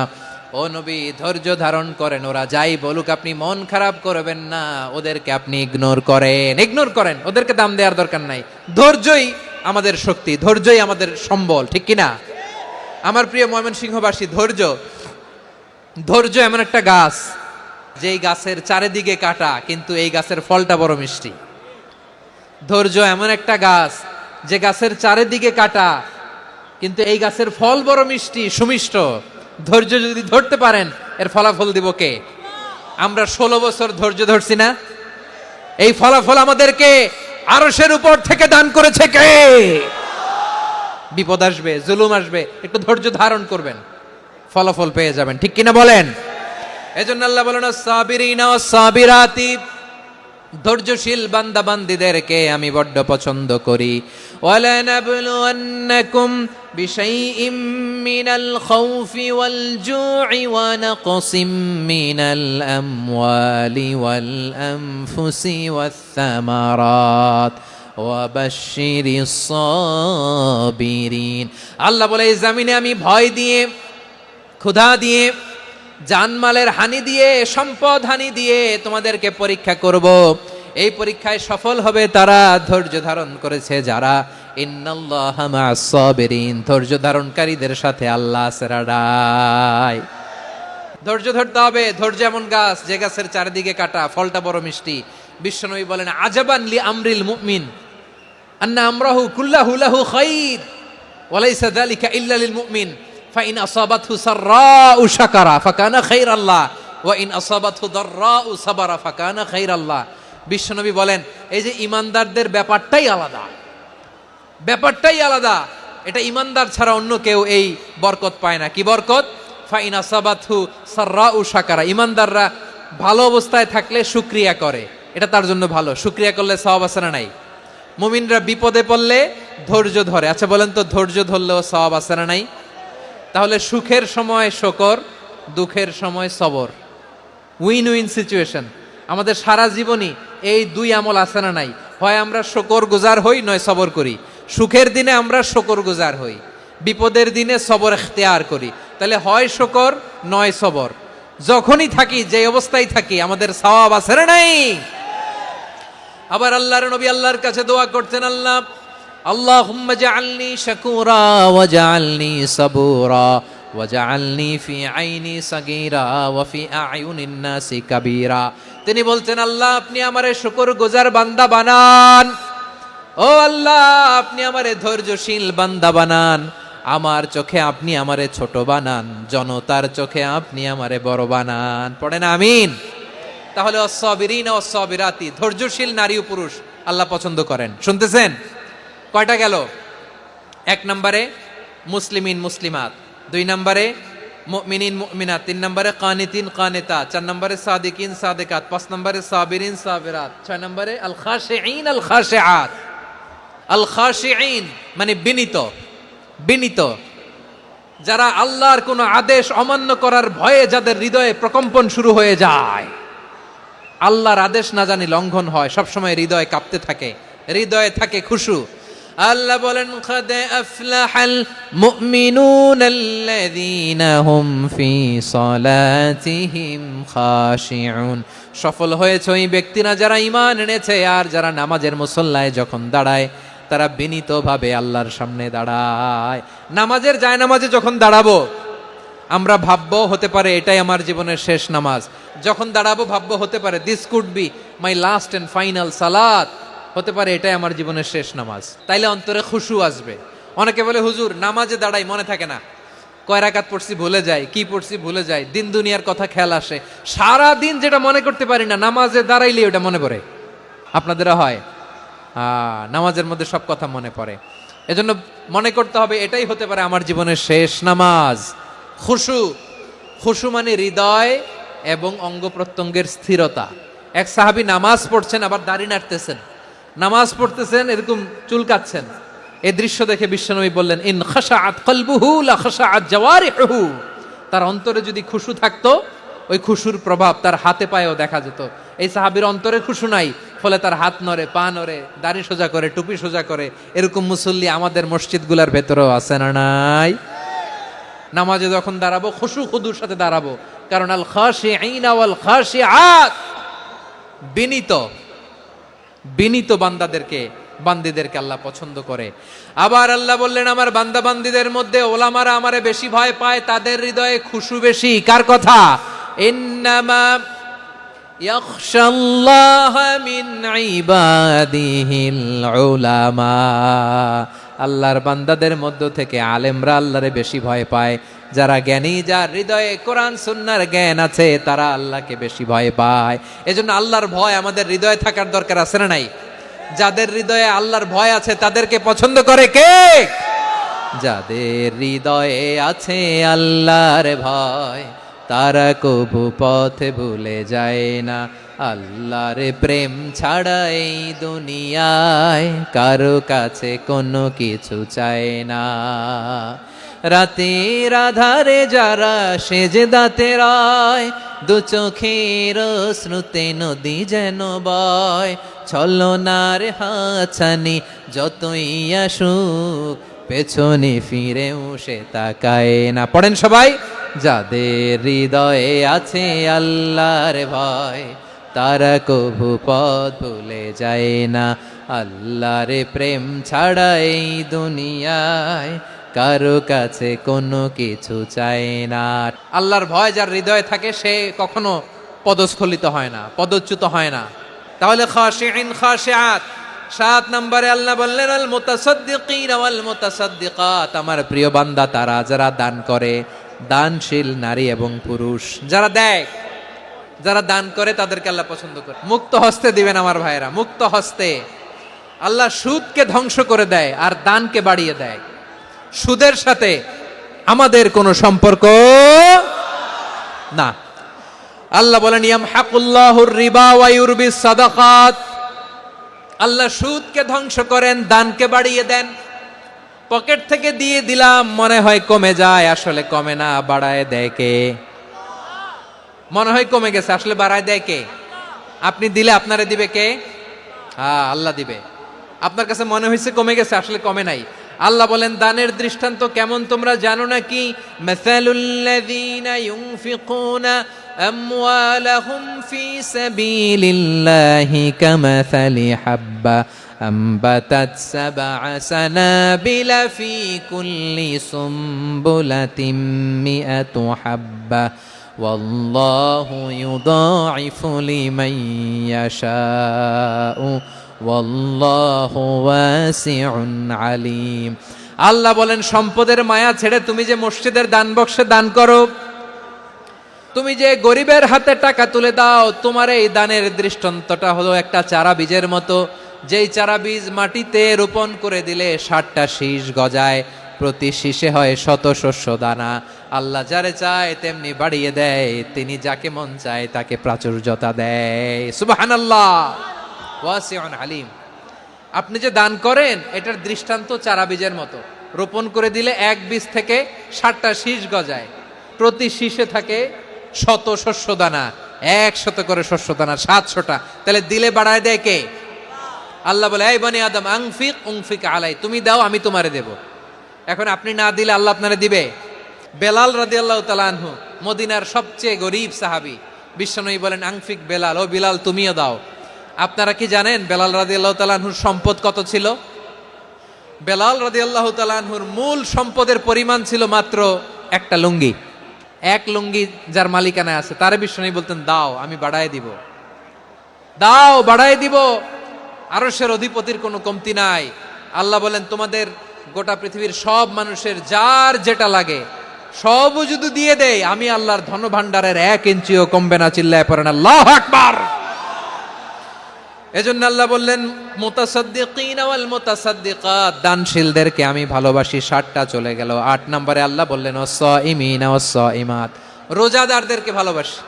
ও নবী, ধৈর্য ধারণ করেন, ওরা যাই বলুক আপনি মন খারাপ করবেন না, ওদেরকে আপনি ইগনোর করেন, ওদেরকে দাম দেওয়ার দরকার নাই। ধৈর্যই আমাদের শক্তি, ধৈর্যই আমাদের সম্বল, ঠিক কিনা? আমার প্রিয় ময়মনসিংহবাসী, ধৈর্য এমন একটা গাছ, যেই গাছের চারিদিকে কাটা কিন্তু এই গাছের ফলটা বড় মিষ্টি। ধৈর্য এমন একটা গাছ, যে গাছের চারিদিকে কাটা কিন্তু এই গাছের ফল বড় মিষ্টি, সুমিষ্ট। ধৈর্য যদি ধরতে পারেন, এর ফলাফল দিব কে? আমরা 16 বছর ধৈর্য ধরছি না? এই ফলাফল আমাদেরকে আরশের উপর থেকে দান করেছে কে? বিপদ আসবে, জুলুম আসবে, একটু ধৈর্য ধারণ করবেন, ফলাফল পেয়ে যাবেন, ঠিক কিনা বলেন? এজন্য আল্লাহ বলেন, আস-সাবিরিনা ওয়াস-সাবিরাতি, ধৈর্যশীল বান্দা বান্দীদেরকে আমি বড্ড পছন্দ করি। ওয়ালানাবলুওয়ান্নাকুম বিশাইইম মিনাল খাউফি ওয়াল জু'i ওয়া নাকসিম মিনাল আমওয়ালি ওয়াল আনফুসি ওয়াস সামারাত ওয়া বাশশিরিস সাবিরিন। আল্লাহ বলে, এই জমিনে আমি ভয় দিয়ে, ক্ষুধা দিয়ে, জানমালের হানি দিয়ে, সম্পদ হানি দিয়ে তোমাদেরকে পরীক্ষা করব। এই পরীক্ষায় সফল হবে তারা, ধৈর্য ধারণ করেছে যারা। ইন্নাল্লাহা মা'আস সাবিরিন, ধৈর্য ধারণকারীদের সাথে আল্লাহ আছে রাডাই। ধৈর্য ধরতে হবে। ধৈর্য এমন গাছ, যে গাছের চারিদিকে কাটা, ফলটা বড় মিষ্টি। বিশ্বনবী বলেন, আজাবান লি আমরিল মুমিন আন্না আমরাহু কুল্লাহু লাহু খাইর ওয়া লাইসা যালিকা ইল্লা লিল মুমিন ফাইন আসাবাতহু সাররাউ শাকারা ফাকানা খাইরাল্লাহ ওয়া ইন আসাবাতহু দাররাউ সাবারা ফাকানা খাইরাল্লাহ। বিশ্বনবী বলেন, এই যে ইমানদারদের ব্যাপারটাই আলাদা, ব্যাপারটাই আলাদা। এটা ইমানদার ছাড়া অন্য কেউ এই বরকত পায় না। কি বরকত? ফাইন আসাবাতহু সাররাউ শাকারা। ইমানদাররা ভালো অবস্থায় থাকলে শুকরিয়া করে, এটা তার জন্য ভালো। শুকরিয়া করলে সওয়াব আছে না নাই? মুমিনরা বিপদে পড়লে ধৈর্য ধরে। আচ্ছা বলেন তো, ধৈর্য ধরলেও সওয়াব আছে না নাই? তাহলে সুখের সময় শকর, দুঃখের সময় সবর, উইন উইন সিচুয়েশন। আমাদের সারা জীবনই এই দুই আমল আছে না নাই? হয় আমরা শকর গুজার হই, নয় সবর করি। সুখের দিনে আমরা শকর গুজার হই, বিপদের দিনে সবর ইখতিয়ার করি। তাহলে হয় শকর, নয় সবর। যখনই থাকি, যে অবস্থায় থাকি, আমাদের সওয়াব আছে না নাই? আবার আল্লাহর নবী আল্লাহর কাছে দোয়া করতেন, আল্লাহ আল্লাহুম্মা জাআলনি শাকুরা ওয়া জাআলনি সাবুরা ওয়া জাআলনি ফি আইনি সাগীরা ওয়া ফি আয়ুনিন নাসি কাবীরা। তিনি বলতেন, আল্লাহ আপনি আমারে শুকরগুজার বান্দা বানান, ও আল্লাহ আপনি আমারে ধৈর্যশীল বান্দা বানান, আমার চোখে আপনি আমারে ছোট বানান, জনতার চোখে আপনি আমারে বড় বানান। পড়েন আমিন। তাহলে আস-সাবিরিনা ওয়াস-সাবিরাতি, ধৈর্যশীল নারী ও পুরুষ আল্লাহ পছন্দ করেন। শুনতেছেন? কয়টা গেল? 1 নম্বরে মুসলিমিন মুসলিমাত, 2 নম্বরে মুমিনিন মুমিনাত, 3 নম্বরে কানিতিন কানিতাত, 4 নম্বরে সাদিকিন সাদিকাত, 5 নম্বরে সাবিরিন সাবিরাত, 6 নম্বরে আল খাশিঈন আল খাশিআত। আল খাশিঈন মানে বিনীত, বিনীত, যারা আল্লাহর কোনো আদেশ অমান্য করার ভয়ে যাদের হৃদয়ে প্রকম্পন শুরু হয়ে যায়, আল্লাহর আদেশ না জানি লঙ্ঘন হয়, সবসময় হৃদয় কাঁপতে থাকে, হৃদয়ে থাকে খুশু। আল্লাহ বলেন, قد أفلح المؤمنون الذين هم في صلاتهم خاشعون। সফল হয়েছে ওই ব্যক্তিরা যারা ঈমান এনেছে আর যারা নামাজের মুসল্লায় যখন দাঁড়ায় তারা বিনীতভাবে আল্লাহর সামনে দাঁড়ায়। নামাজের জায়নামাজে যখন দাঁড়াবো আমরা ভাববো হতে পারে এটাই আমার জীবনের শেষ নামাজ। যখন দাঁড়াবো ভাববো হতে পারে this could be my last and final সালাত, হতে পারে এটাই আমার জীবনের শেষ নামাজ। তাইলে অন্তরে খুশু আসবে। অনেকে বলে, হুজুর নামাজে দাঁড়াই মনে থাকে না, কয় রাকাত পড়ছি ভুলে যাই, কি পড়ছি ভুলে যাই, দিন দুনিয়ার কথা খেয়াল আসে, সারা দিন যেটা মনে করতে পারি না নামাজে দাঁড়াইলে ওটা মনে পড়ে। আপনাদেরও হয়? নামাজের মধ্যে সব কথা মনে পড়ে। এজন্য মনে করতে হবে এটাই হতে পারে আমার জীবনের শেষ নামাজ। খুশু, খুশু মানে হৃদয় এবং অঙ্গ প্রত্যঙ্গের স্থিরতা। এক সাহাবী নামাজ পড়ছেন আবার দাড়ি নাড়তেছেন, নামাজ পড়তেছেন এরকম চুলকাচ্ছেন। এই দৃশ্য দেখে বিশ্বনবী বললেন, ইন খাশাআত কলবুহু লা খাশাআত জাওয়ারিহুহু। তার অন্তরে যদি খুশু থাকতো, ওই খুশুর প্রভাব তার হাতে পায়েও দেখা যেত। এই সাহাবীর অন্তরে খুশু নাই, ফলে তার হাত নড়ে, পা নড়ে, দাড়ি সোজা করে, টুপি সোজা করে। এরকম মুসল্লি আমাদের মসজিদগুলোর ভেতরেও আছে না নাই? নামাজে যখন দাঁড়াবো খুশু খুদুর সাথে দাঁড়াবো, কারণ আল খাশিঈনা ওয়াল খাশিআত, বিনীত, বিনীত বান্দাদেরকে বান্দীদেরকে আল্লাহ পছন্দ করে। আবার আল্লাহ বললেন আমার বান্দা বান্দীদের মধ্যে ওলামারা আমারে বেশি ভয় পায়, তাদের হৃদয়ে খুশু বেশি। কার কথা? ইন্নামা ইয়াখশাল্লাহা মিন ইবাদিহিল উলামা। আল্লাহর বান্দাদের মধ্য থেকে আলেমরা আল্লাহরে বেশি ভয় পায়। যারা জ্ঞানী, যার হৃদয়ে কোরআন সুন্নাহর জ্ঞান আছে, তারা আল্লাহকে বেশি ভয় পায়। এজন্য আল্লাহর ভয় আমাদের হৃদয়ে থাকার দরকার আছে না নাই? যাদের হৃদয়ে আল্লাহর ভয় আছে তাদেরকে পছন্দ করে কে? যাদের হৃদয়ে আছে আল্লাহর ভয়, তারা কবু পথে ভুলে যায় না। আল্লাহর প্রেম ছাড়া এই দুনিয়ায় কারো কাছে কোনো কিছু চায় না। রাতের আধারে যারা সেজদাতে রয়, দু চোখের শ্রুতে নদী যেন বয়। ছলনার হাতছানি যতই আসুক, পেছনে ফিরেও সে তাকায় না। পড়েন সবাই। যাদের হৃদয়ে আছে আল্লাহর ভয়, তারা কভু পথ ভুলে যায় না। আল্লাহর প্রেম ছাড়া এই দুনিয়ায় কারো কাছে কোনো কিছু চায় না। আল্লাহর ভয় যার হৃদয়ে থাকে সে কখনো পদস্খলিত হয় না, পদচ্যুত হয় না। তাহলে খাশিঈন খাশিআত। 7 নম্বরে আল্লাহ বললেন আল মুতাসাদ্দিকিন ওয়াল মুতাসাদ্দিকাত। আমার প্রিয় বান্দা তারা যারা দান করে, দানশীল নারী এবং পুরুষ যারা দেয়, যারা দান করে তাদেরকে আল্লাহ পছন্দ করে। মুক্ত হস্তে দিবেন আমার ভাইরা, মুক্ত হস্তে। আল্লাহ সুদকে ধ্বংস করে দেয় আর দানকে বাড়িয়ে দেয়। সুদের সাথে আমাদের কোনো সম্পর্ক না। আল্লাহ বলেন ইয়ামহাকুল্লাহুর রিবা ওয়া ইউরবিস সাদাকাত। আল্লাহ সুদকে ধ্বংস করেন, দানকে বাড়িয়ে দেন। পকেট থেকে দিয়ে দিলাম মনে হয় কমে যায়, আসলে কমে না, বাড়ায় দেয় কে? মনে হয় কমে গেছে, আসলে বাড়ায় দেয় কে? আপনি দিলে আপনারে দিবে কে? হ্যাঁ, আল্লাহ দিবে। আপনার কাছে মনে হয়েছে কমে গেছে, আসলে কমে নাই। আল্লাহ বলেন দানের দৃষ্টান্ত কেমন তোমরা জানো নাকি? মাসালুল্লাযীনা ইউনফিকুনা আমওয়ালাহুম ফি সাবিলিল্লাহি কামাসালি হাব্বা আম্বাতাত সাবআ সানাবিলা ফি কুল্লি সুমবুলাতিন মিআতু হাব্বা ওয়াল্লাহু ইউদাঈফু লিমান ইয়াশাউ ওয়াল্লাহু ওয়াসিউন আলিম। আল্লাহ বলেন সম্পদের মায়া ছেড়ে তুমি যে মসজিদের দান বক্সে দান করো, তুমি যে গরিবের হাতে টাকা তুলে দাও, তোমার এই দানের দৃষ্টান্তটা হলো একটা চারা বীজের মতো। যেই চারা বীজ মাটিতে রোপণ করে দিলে 60টা শীষ গজায়, প্রতি শীষে হয় শত শস্য দানা। আল্লাহ যারে চায় তেমনি বাড়িয়ে দেয়, তিনি যাকে মন চায় তাকে প্রাচুর্যতা দেয়। সুবহানাল্লাহ, ওয়াসিউন আলিম। আপনি যে দান করেন এটার দৃষ্টান্ত চারা বীজের মতো। রোপণ করে দিলে এক বীজ থেকে 60টা শীষ গজায়, প্রতি শীষে থাকে শত শস্য দানা, 100 করে শস্য দানা, 700টা। তাহলে দিলে বাড়ায় দেয় কে? আল্লাহ বলে এই বনি আদম আনফিক উনফিক আলাই, তুমি দাও আমি তোমারে দেব। এখন আপনি না দিলে আল্লাহ আপনারে দিবে? বেলাল রাদিয়াল্লাহু তাআলা আনহু মদিনার সবচেয়ে গরীব সাহাবী, বিশ্বনবী বলেন আনফিক বেলাল, ও বিলাল তুমিও দাও। আপনারা কি জানেন বেলাল রাদিয়াল্লাহু তাআলা আনহুর সম্পদ কত ছিল? বেলাল রাদিয়াল্লাহু তাআলা আনহুর মূল সম্পদের পরিমাণ ছিল মাত্র একটা লুঙ্গি। এক লুঙ্গি যার মালিকানায় আছে তারে বিশ্বনবী বলতেন দাও আমি বাড়ায় দিব, দাও বাড়ায় দিব। আরশের অধিপতির কোনো কমতি নাই। আল্লাহ বলেন তোমাদের গোটা পৃথিবীর সব মানুষের যার যেটা লাগে সবও যদি দিয়ে দেয়, আমি আল্লাহর ধন ভাণ্ডারের 1 ইঞ্চিও কমবে না। চিল্লায় পড়েন আল্লাহু আকবার। এজন্য আল্লাহ বললেন মুতাসাদ্দিকিন ওয়াল মুতাসাদ্দিকাত, দানশীলদেরকে আমি ভালোবাসি। 60টা চলে গেল। 8 নম্বরে আল্লাহ বললেন ওয়াস-সাইমিন ওয়াস-সাইমাত, রোজাদারদেরকে ভালোবাসি।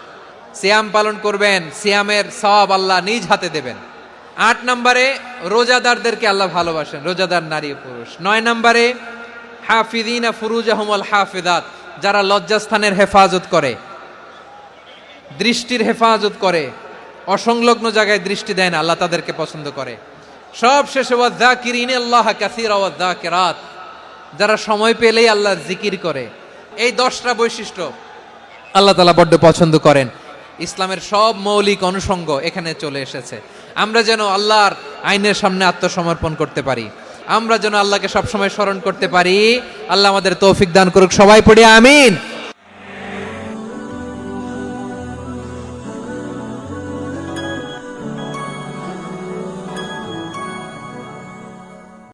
সিয়াম পালন করবেন, সিয়ামের সওয়াব আল্লাহ নিজ হাতে দেবেন। 8 নম্বরে রোজাদারদেরকে আল্লাহ ভালোবাসেন, রোজাদার নারী ও পুরুষ। 9 নম্বরে হাফিযিনা ফুরুজাহুম ওয়াল হাফিযাত, যারা লজ্জাস্থানের হেফাজত করে, দৃষ্টির হেফাজত করে, অসংলগ্ন জায়গায় দৃষ্টি দেয় না, আল্লাহ তাদেরকে পছন্দ করে। সব শেষে ওয়াযাকিরিন আল্লাহ কাসীরা ওয়াযাকিরাত, যারা সময় পেলেই আল্লাহর জিকির করে। এই 10টা বৈশিষ্ট্য আল্লাহ তাআলা বড্ড পছন্দ করেন। ইসলামের সব মৌলিক অনুষঙ্গ এখানে চলে এসেছে। আমরা যেন আল্লাহর আইনের সামনে আত্মসমর্পণ করতে পারি, আমরা যেন আল্লাহকে সবসময় স্মরণ করতে পারি। আল্লাহ আমাদের তৌফিক দান করুক, সবাই পড়ি আমিন।